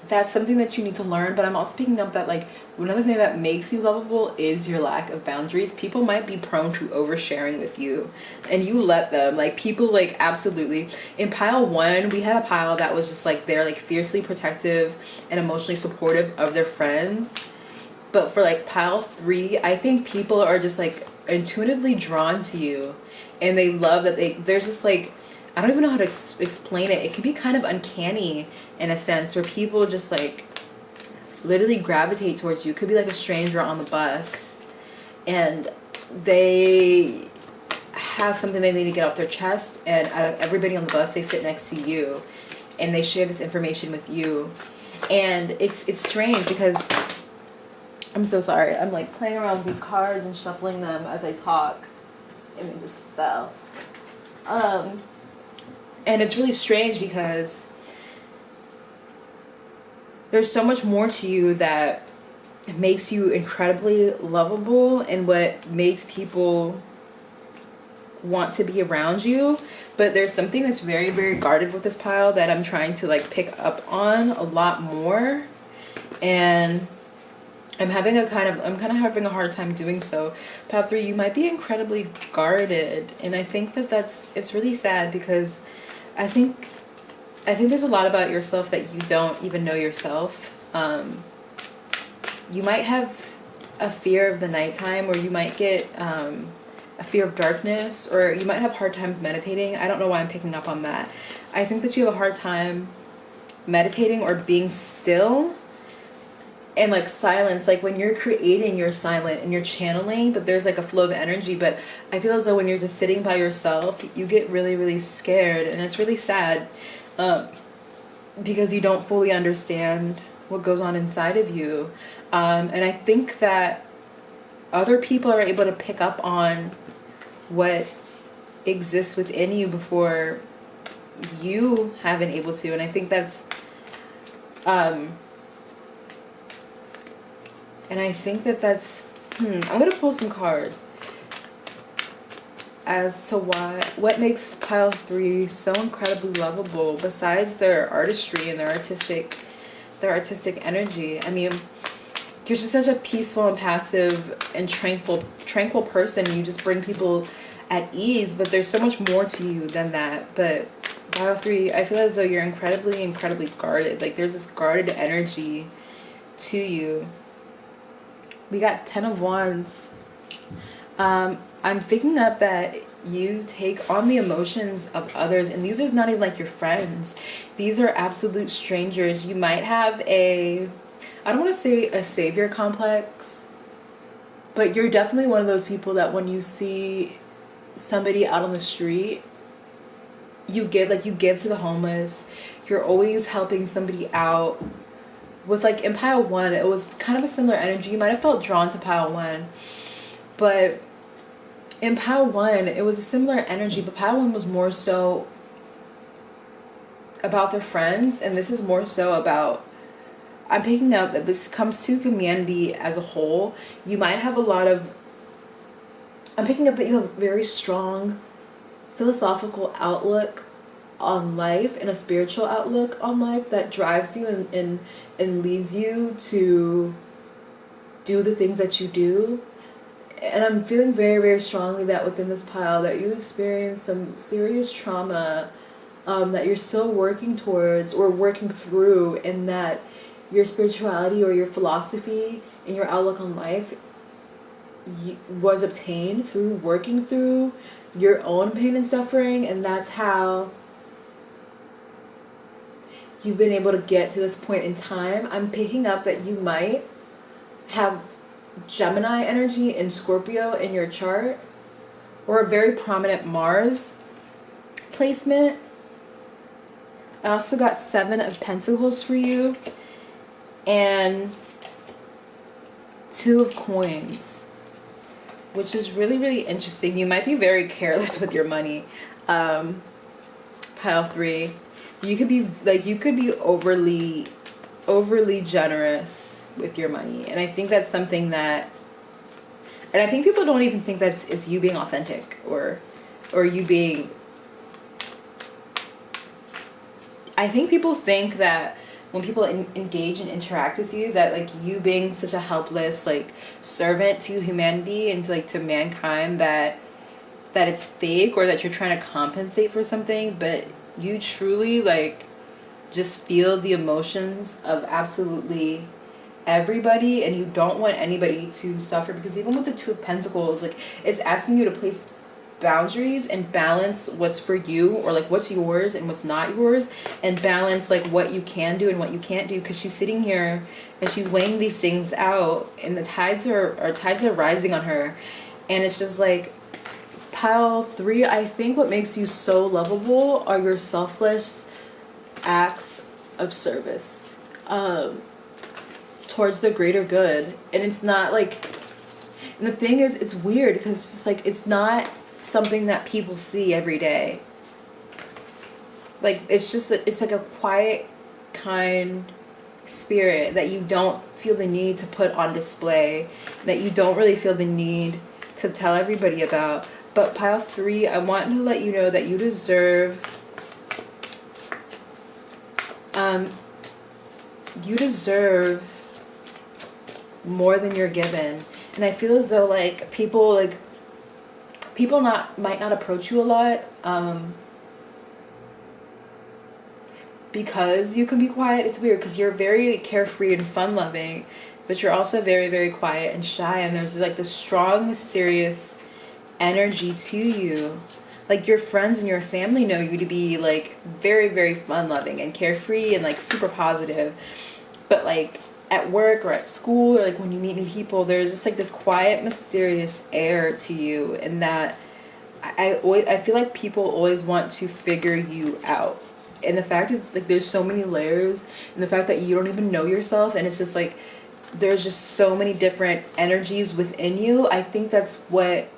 that's something that you need to learn. But I'm also picking up that like another thing that makes you lovable is your lack of boundaries. People might be prone to oversharing with you and you let them. Like people like absolutely. In pile 1, we had a pile that was just like they're like fiercely protective and emotionally supportive of their friends. But for like pile 3, I think people are just like intuitively drawn to you and they love that there's just like, I don't even know how to explain it. It can be kind of uncanny in a sense where people just like literally gravitate towards you. It could be like a stranger on the bus and they have something they need to get off their chest, and out of everybody on the bus they sit next to you and they share this information with you. And it's strange because I'm so sorry. I'm like playing around with these cards and shuffling them as I talk and they just fell. And it's really strange because there's so much more to you that makes you incredibly lovable and what makes people want to be around you. But there's something that's very, very guarded with this pile that I'm trying to like pick up on a lot more. And I'm kind of having a hard time doing so. Pile 3, you might be incredibly guarded. And I think it's really sad because I think there's a lot about yourself that you don't even know yourself. You might have a fear of the nighttime, or you might get a fear of darkness, or you might have hard times meditating. I don't know why I'm picking up on that. I think that you have a hard time meditating or being still and like silence. Like when you're creating, you're silent and you're channeling, but there's like a flow of energy. But I feel as though when you're just sitting by yourself, you get really, really scared, and it's really sad because you don't fully understand what goes on inside of you. And I think that other people are able to pick up on what exists within you before you have been able to. And I think that's I'm gonna pull some cards as to what makes pile 3 so incredibly lovable besides their artistry and their artistic energy. I mean, you're just such a peaceful and passive and tranquil person. You just bring people at ease, but there's so much more to you than that. But pile 3, I feel as though you're incredibly guarded. Like there's this guarded energy to you. We got 10 of Wands. I'm picking up that you take on the emotions of others, and these are not even like your friends. These are absolute strangers. You might have I don't want to say a savior complex, but you're definitely one of those people that when you see somebody out on the street, you give to the homeless. You're always helping somebody out. With like in pile 1, it was kind of a similar energy. You might have felt drawn to pile 1, but in pile 1 it was a similar energy, but pile 1 was more so about their friends, and this is more so about, I'm picking up that this comes to humanity as a whole. You might have I'm picking up that you have very strong philosophical outlook on life and a spiritual outlook on life that drives you and leads you to do the things that you do. And I'm feeling very, very strongly that within this pile that you experience some serious trauma that you're still working towards or working through, and that your spirituality or your philosophy and your outlook on life was obtained through working through your own pain and suffering, and that's how you've been able to get to this point in time. I'm picking up that you might have Gemini energy and Scorpio in your chart, or a very prominent Mars placement. I also got 7 of Pentacles for you and 2 of Coins, which is really, really interesting. You might be very careless with your money. Pile 3. You could be overly generous with your money. And I think that's something that, and I think people don't even think that it's you being authentic or you being, I think people think that when people engage and interact with you, that like you being such a helpless like servant to humanity and to mankind, that it's fake, or that you're trying to compensate for something. But you truly like just feel the emotions of absolutely everybody, and you don't want anybody to suffer, because even with the 2 of Pentacles, like it's asking you to place boundaries and balance what's for you, or like what's yours and what's not yours, and balance like what you can do and what you can't do, because she's sitting here and she's weighing these things out, and the tides are rising on her. And it's just like, pile 3, I think what makes you so lovable are your selfless acts of service towards the greater good. And it's not like, and the thing is, it's weird because it's just like, it's not something that people see every day. Like it's just, it's like a quiet, kind spirit that you don't feel the need to put on display, that you don't really feel the need to tell everybody about. But pile 3, I want to let you know that you deserve more than you're given. And I feel as though like people might not approach you a lot because you can be quiet. It's weird because you're very carefree and fun loving, but you're also very, very quiet and shy, and there's like this strong, mysterious energy to you. Like your friends and your family know you to be like very, very fun loving and carefree and like super positive, but like at work or at school, or like when you meet new people, there's just like this quiet, mysterious air to you, and that I feel like people always want to figure you out. And the fact is like there's so many layers, and the fact that you don't even know yourself, and it's just like there's just so many different energies within you. I think that's what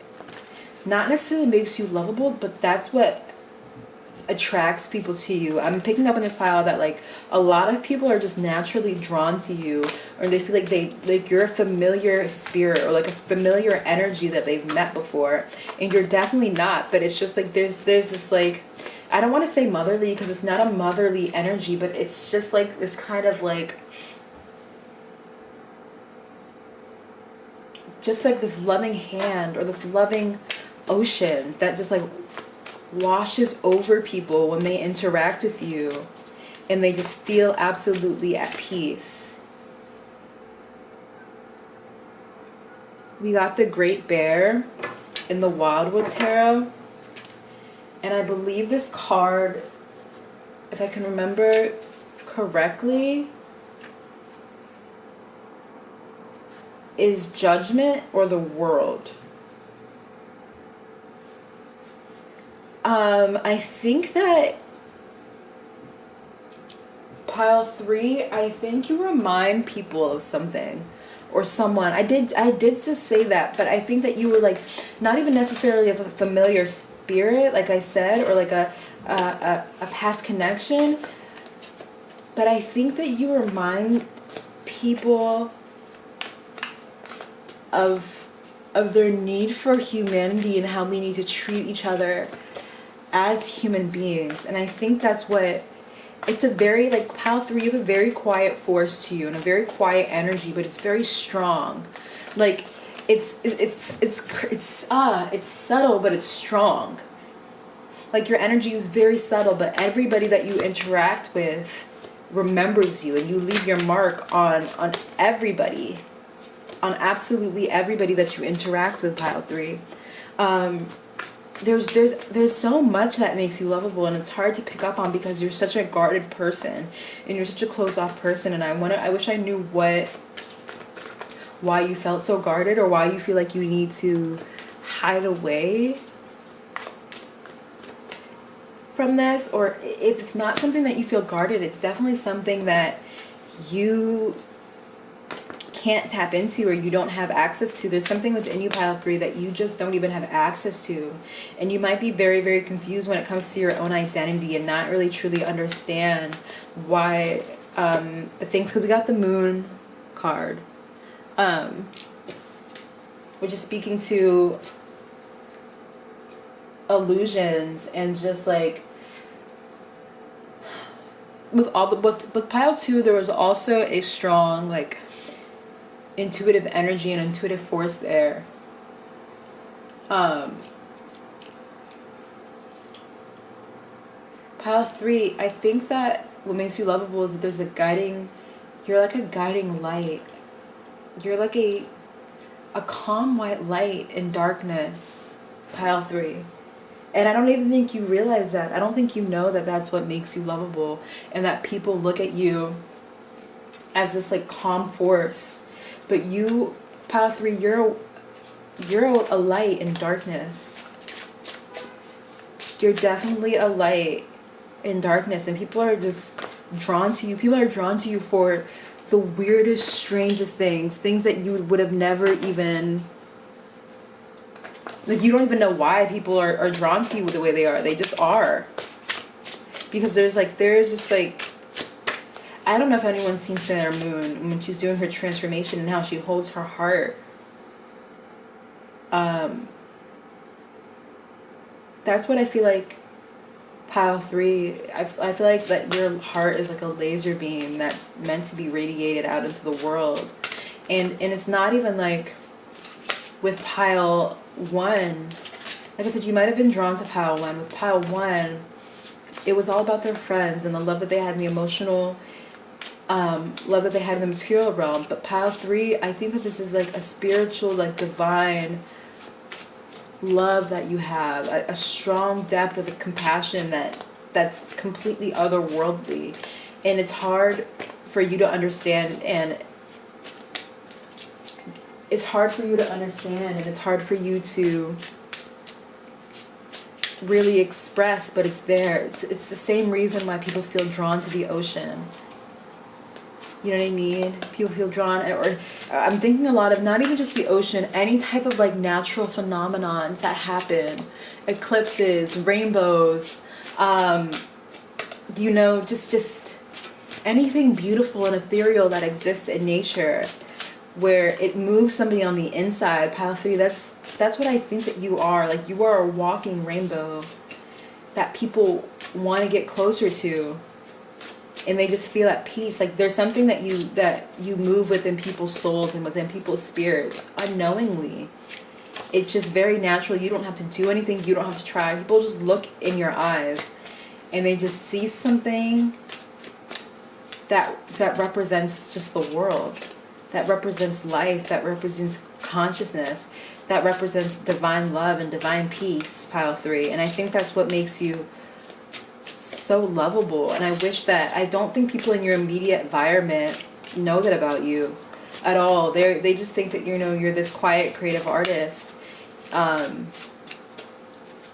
not necessarily makes you lovable, but that's what attracts people to you. I'm picking up in this pile that like a lot of people are just naturally drawn to you, or they feel like you're a familiar spirit, or like a familiar energy that they've met before, and you're definitely not. But it's just like there's this like, I don't want to say motherly because it's not a motherly energy, but it's just like this kind of like, just like this loving hand or this loving ocean that just like washes over people when they interact with you, and they just feel absolutely at peace. We got the Great Bear in the Wildwood Tarot, and I believe this card, if I can remember correctly, is Judgment or the World. I think that pile 3, I think you remind people of something or someone. I did just say that, but I think that you were like not even necessarily of a familiar spirit, like I said, or like a past connection, but I think that you remind people of their need for humanity and how we need to treat each other as human beings. And I think that's what, it's a very, like, pile 3, you have a very quiet force to you and a very quiet energy, but it's very strong. Like, it's subtle, but it's strong. Like, your energy is very subtle, but everybody that you interact with remembers you, and you leave your mark on everybody, on absolutely everybody that you interact with, pile 3. There's so much that makes you lovable, and it's hard to pick up on because you're such a guarded person and you're such a closed off person. And I wish I knew why you felt so guarded, or why you feel like you need to hide away from this. Or if it's not something that you feel guarded, it's definitely something that you can't tap into or you don't have access to. There's something within you, pile 3, that you just don't even have access to, and you might be very, very confused when it comes to your own identity and not really truly understand why things. Because we got the Moon card, which is speaking to illusions, and just like with pile 2, there was also a strong, like, intuitive energy and intuitive force there. Pile 3, I think that what makes you lovable is that there's you're like a guiding light. You're like a calm white light in darkness, pile 3. And I don't even think you realize that. I don't think you know that that's what makes you lovable, and that people look at you as this, like, calm force. But you, pile 3, you're a light in darkness. You're definitely a light in darkness, and people are just drawn to you. People are drawn to you for the weirdest, strangest things that you would have never even, like, you don't even know why people are drawn to you the way they are. They just are. Because there's this, like, I don't know if anyone's seen Sailor Moon when she's doing her transformation and how she holds her heart. That's what I feel like, pile 3. I feel like that your heart is like a laser beam that's meant to be radiated out into the world. And it's not even like with pile 1. Like I said, you might have been drawn to pile 1. With pile 1, it was all about their friends and the love that they had in the emotional, love that they had in the material realm. But pile 3, I think that this is like a spiritual, like, divine love that you have, a strong depth of compassion that's completely otherworldly, and it's hard for you to understand, and it's hard for you to really express, but it's there. It's the same reason why people feel drawn to the ocean. You know what I mean? People feel drawn, or I'm thinking a lot of not even just the ocean, any type of, like, natural phenomenons that happen, eclipses, rainbows, you know, just anything beautiful and ethereal that exists in nature, where it moves somebody on the inside. Pile 3, that's what I think that you are. Like, you are a walking rainbow that people want to get closer to. And they just feel at peace. Like, there's something that you move within people's souls and within people's spirits unknowingly. It's just very natural. You don't have to do anything. You don't have to try. People just look in your eyes and they just see something that represents just the world, that represents life, that represents consciousness, that represents divine love and divine peace, pile 3. And I think that's what makes you so lovable. And I don't think people in your immediate environment know that about you at all. They just think that, you know, you're this quiet creative artist, but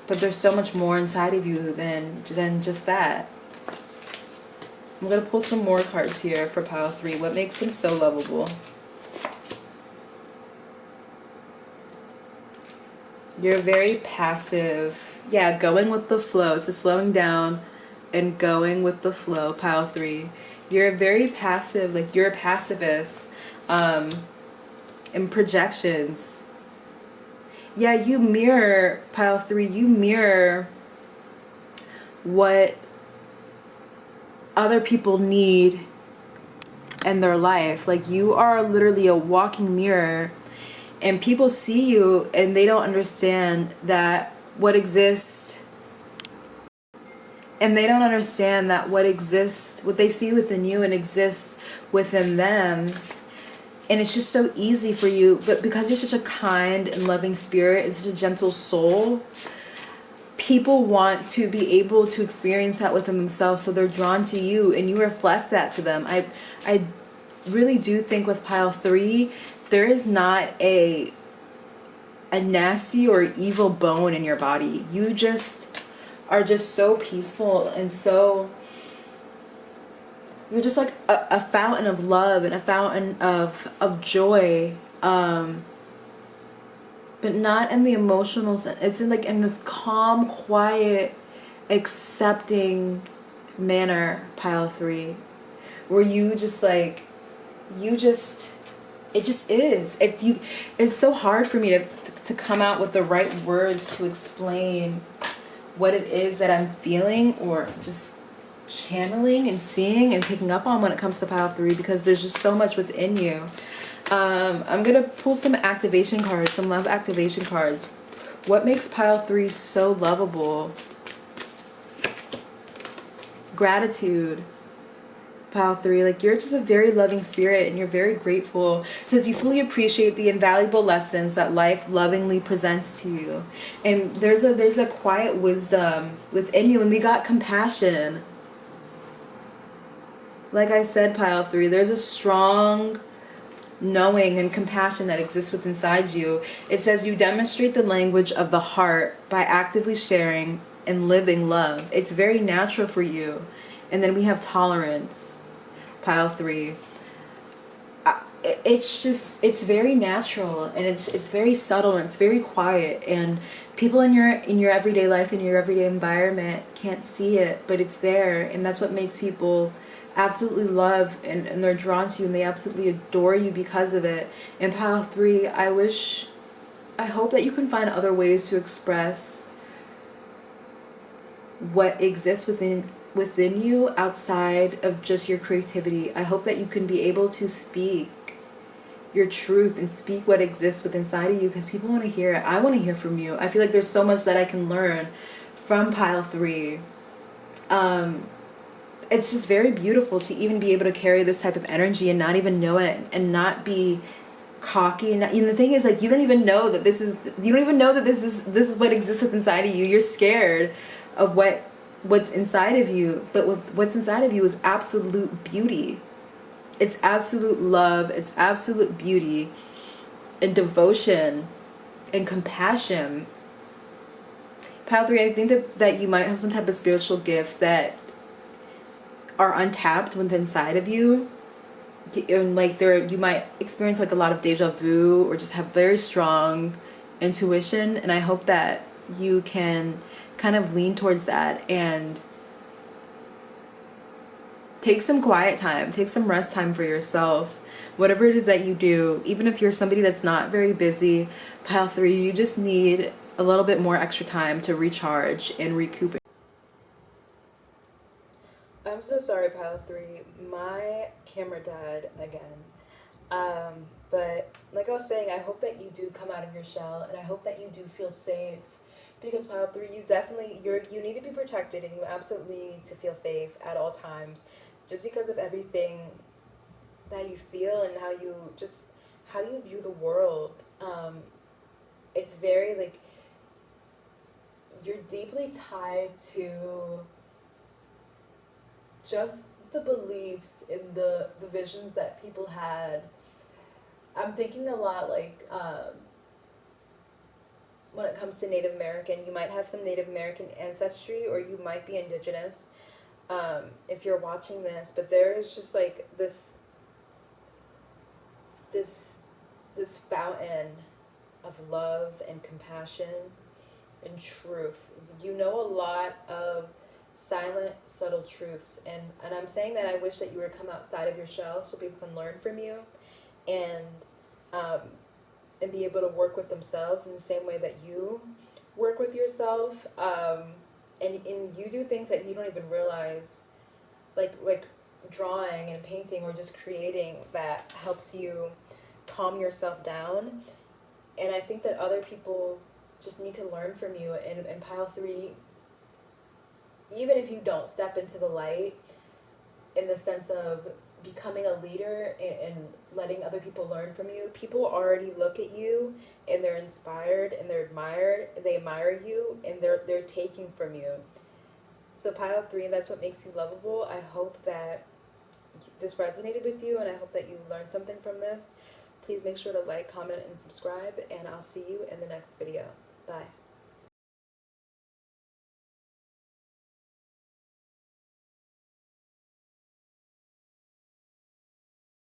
there's so much more inside of you than just that. I'm gonna pull some more cards here for pile 3. What makes them so lovable? You're very passive. Yeah, going with the flow. So slowing down and going with the flow, pile 3. You're very passive, like, you're a pacifist, in projections. Yeah, you mirror, pile 3, you mirror what other people need in their life. Like, you are literally a walking mirror, and people see you and they don't understand that what exists, and they don't understand that what exists, what they see within you and exists within them. And it's just so easy for you, but because you're such a kind and loving spirit and such a gentle soul, people want to be able to experience that within themselves, so they're drawn to you and you reflect that to them. I really do think with pile 3, there is not a nasty or evil bone in your body. You just are just so peaceful, and so you're just like a fountain of love and a fountain of joy, but not in the emotional sense. It's in like in this calm, quiet, accepting manner, pile 3, where you just like, it just is. It's so hard for me to come out with the right words to explain what it is that I'm feeling, or just channeling and seeing and picking up on when it comes to pile 3, because there's just so much within you. I'm gonna pull some activation cards, some love activation cards. What makes pile 3 so lovable? Gratitude. Pile 3, like, you're just a very loving spirit and you're very grateful. It says you fully appreciate the invaluable lessons that life lovingly presents to you, and there's a quiet wisdom within you. And we got compassion. Like I said, pile 3, there's a strong knowing and compassion that exists within inside you. It says you demonstrate the language of the heart by actively sharing and living love. It's very natural for you. And then we have tolerance, pile 3. It's very natural, and it's very subtle, and it's very quiet, and people in your everyday life, in your everyday environment, can't see it, but it's there. And that's what makes people absolutely love, and they're drawn to you, and they absolutely adore you because of it. And pile 3, I hope that you can find other ways to express what exists within you outside of just your creativity. I hope that you can be able to speak your truth and speak what exists within inside of you, because people want to hear it. I want to hear from you. I feel like there's so much that I can learn from pile 3. It's just very beautiful to even be able to carry this type of energy and not even know it, and not be cocky. And the thing is, like, you don't even know that this is what exists inside of you. You're scared of what's inside of you, but what's inside of you is absolute beauty. It's absolute love, it's absolute beauty and devotion and compassion. Pile 3, I think that you might have some type of spiritual gifts that are untapped within inside of you, and like you might experience like a lot of deja vu, or just have very strong intuition. And I hope that you can kind of lean towards that and take some quiet time, take some rest time for yourself. Whatever it is that you do, even if you're somebody that's not very busy, pile 3, you just need a little bit more extra time to recharge and recoup. I'm so sorry, pile 3. My camera died again. But like I was saying, I hope that you do come out of your shell, and I hope that you do feel safe. Because pile 3, you need to be protected, and you absolutely need to feel safe at all times, just because of everything that you feel and how you view the world. It's very like, you're deeply tied to just the beliefs and the visions that people had. I'm thinking a lot like, when it comes to Native American, you might have some Native American ancestry, or you might be indigenous, if you're watching this. But there is just like this fountain of love and compassion and truth. You know a lot of silent, subtle truths, and I'm saying that I wish that you would come outside of your shell so people can learn from you, and be able to work with themselves in the same way that you work with yourself, and you do things that you don't even realize, like drawing and painting or just creating, that helps you calm yourself down. And I think that other people just need to learn from you. And in pile 3, even if you don't step into the light in the sense of becoming a leader and letting other people learn from you, people already look at you and they're inspired and they admire you, and they're taking from you. So pile 3, that's what makes you lovable. I hope that this resonated with you, and I hope that you learned something from this. Please make sure to like, comment, and subscribe, and I'll see you in the next video. Bye.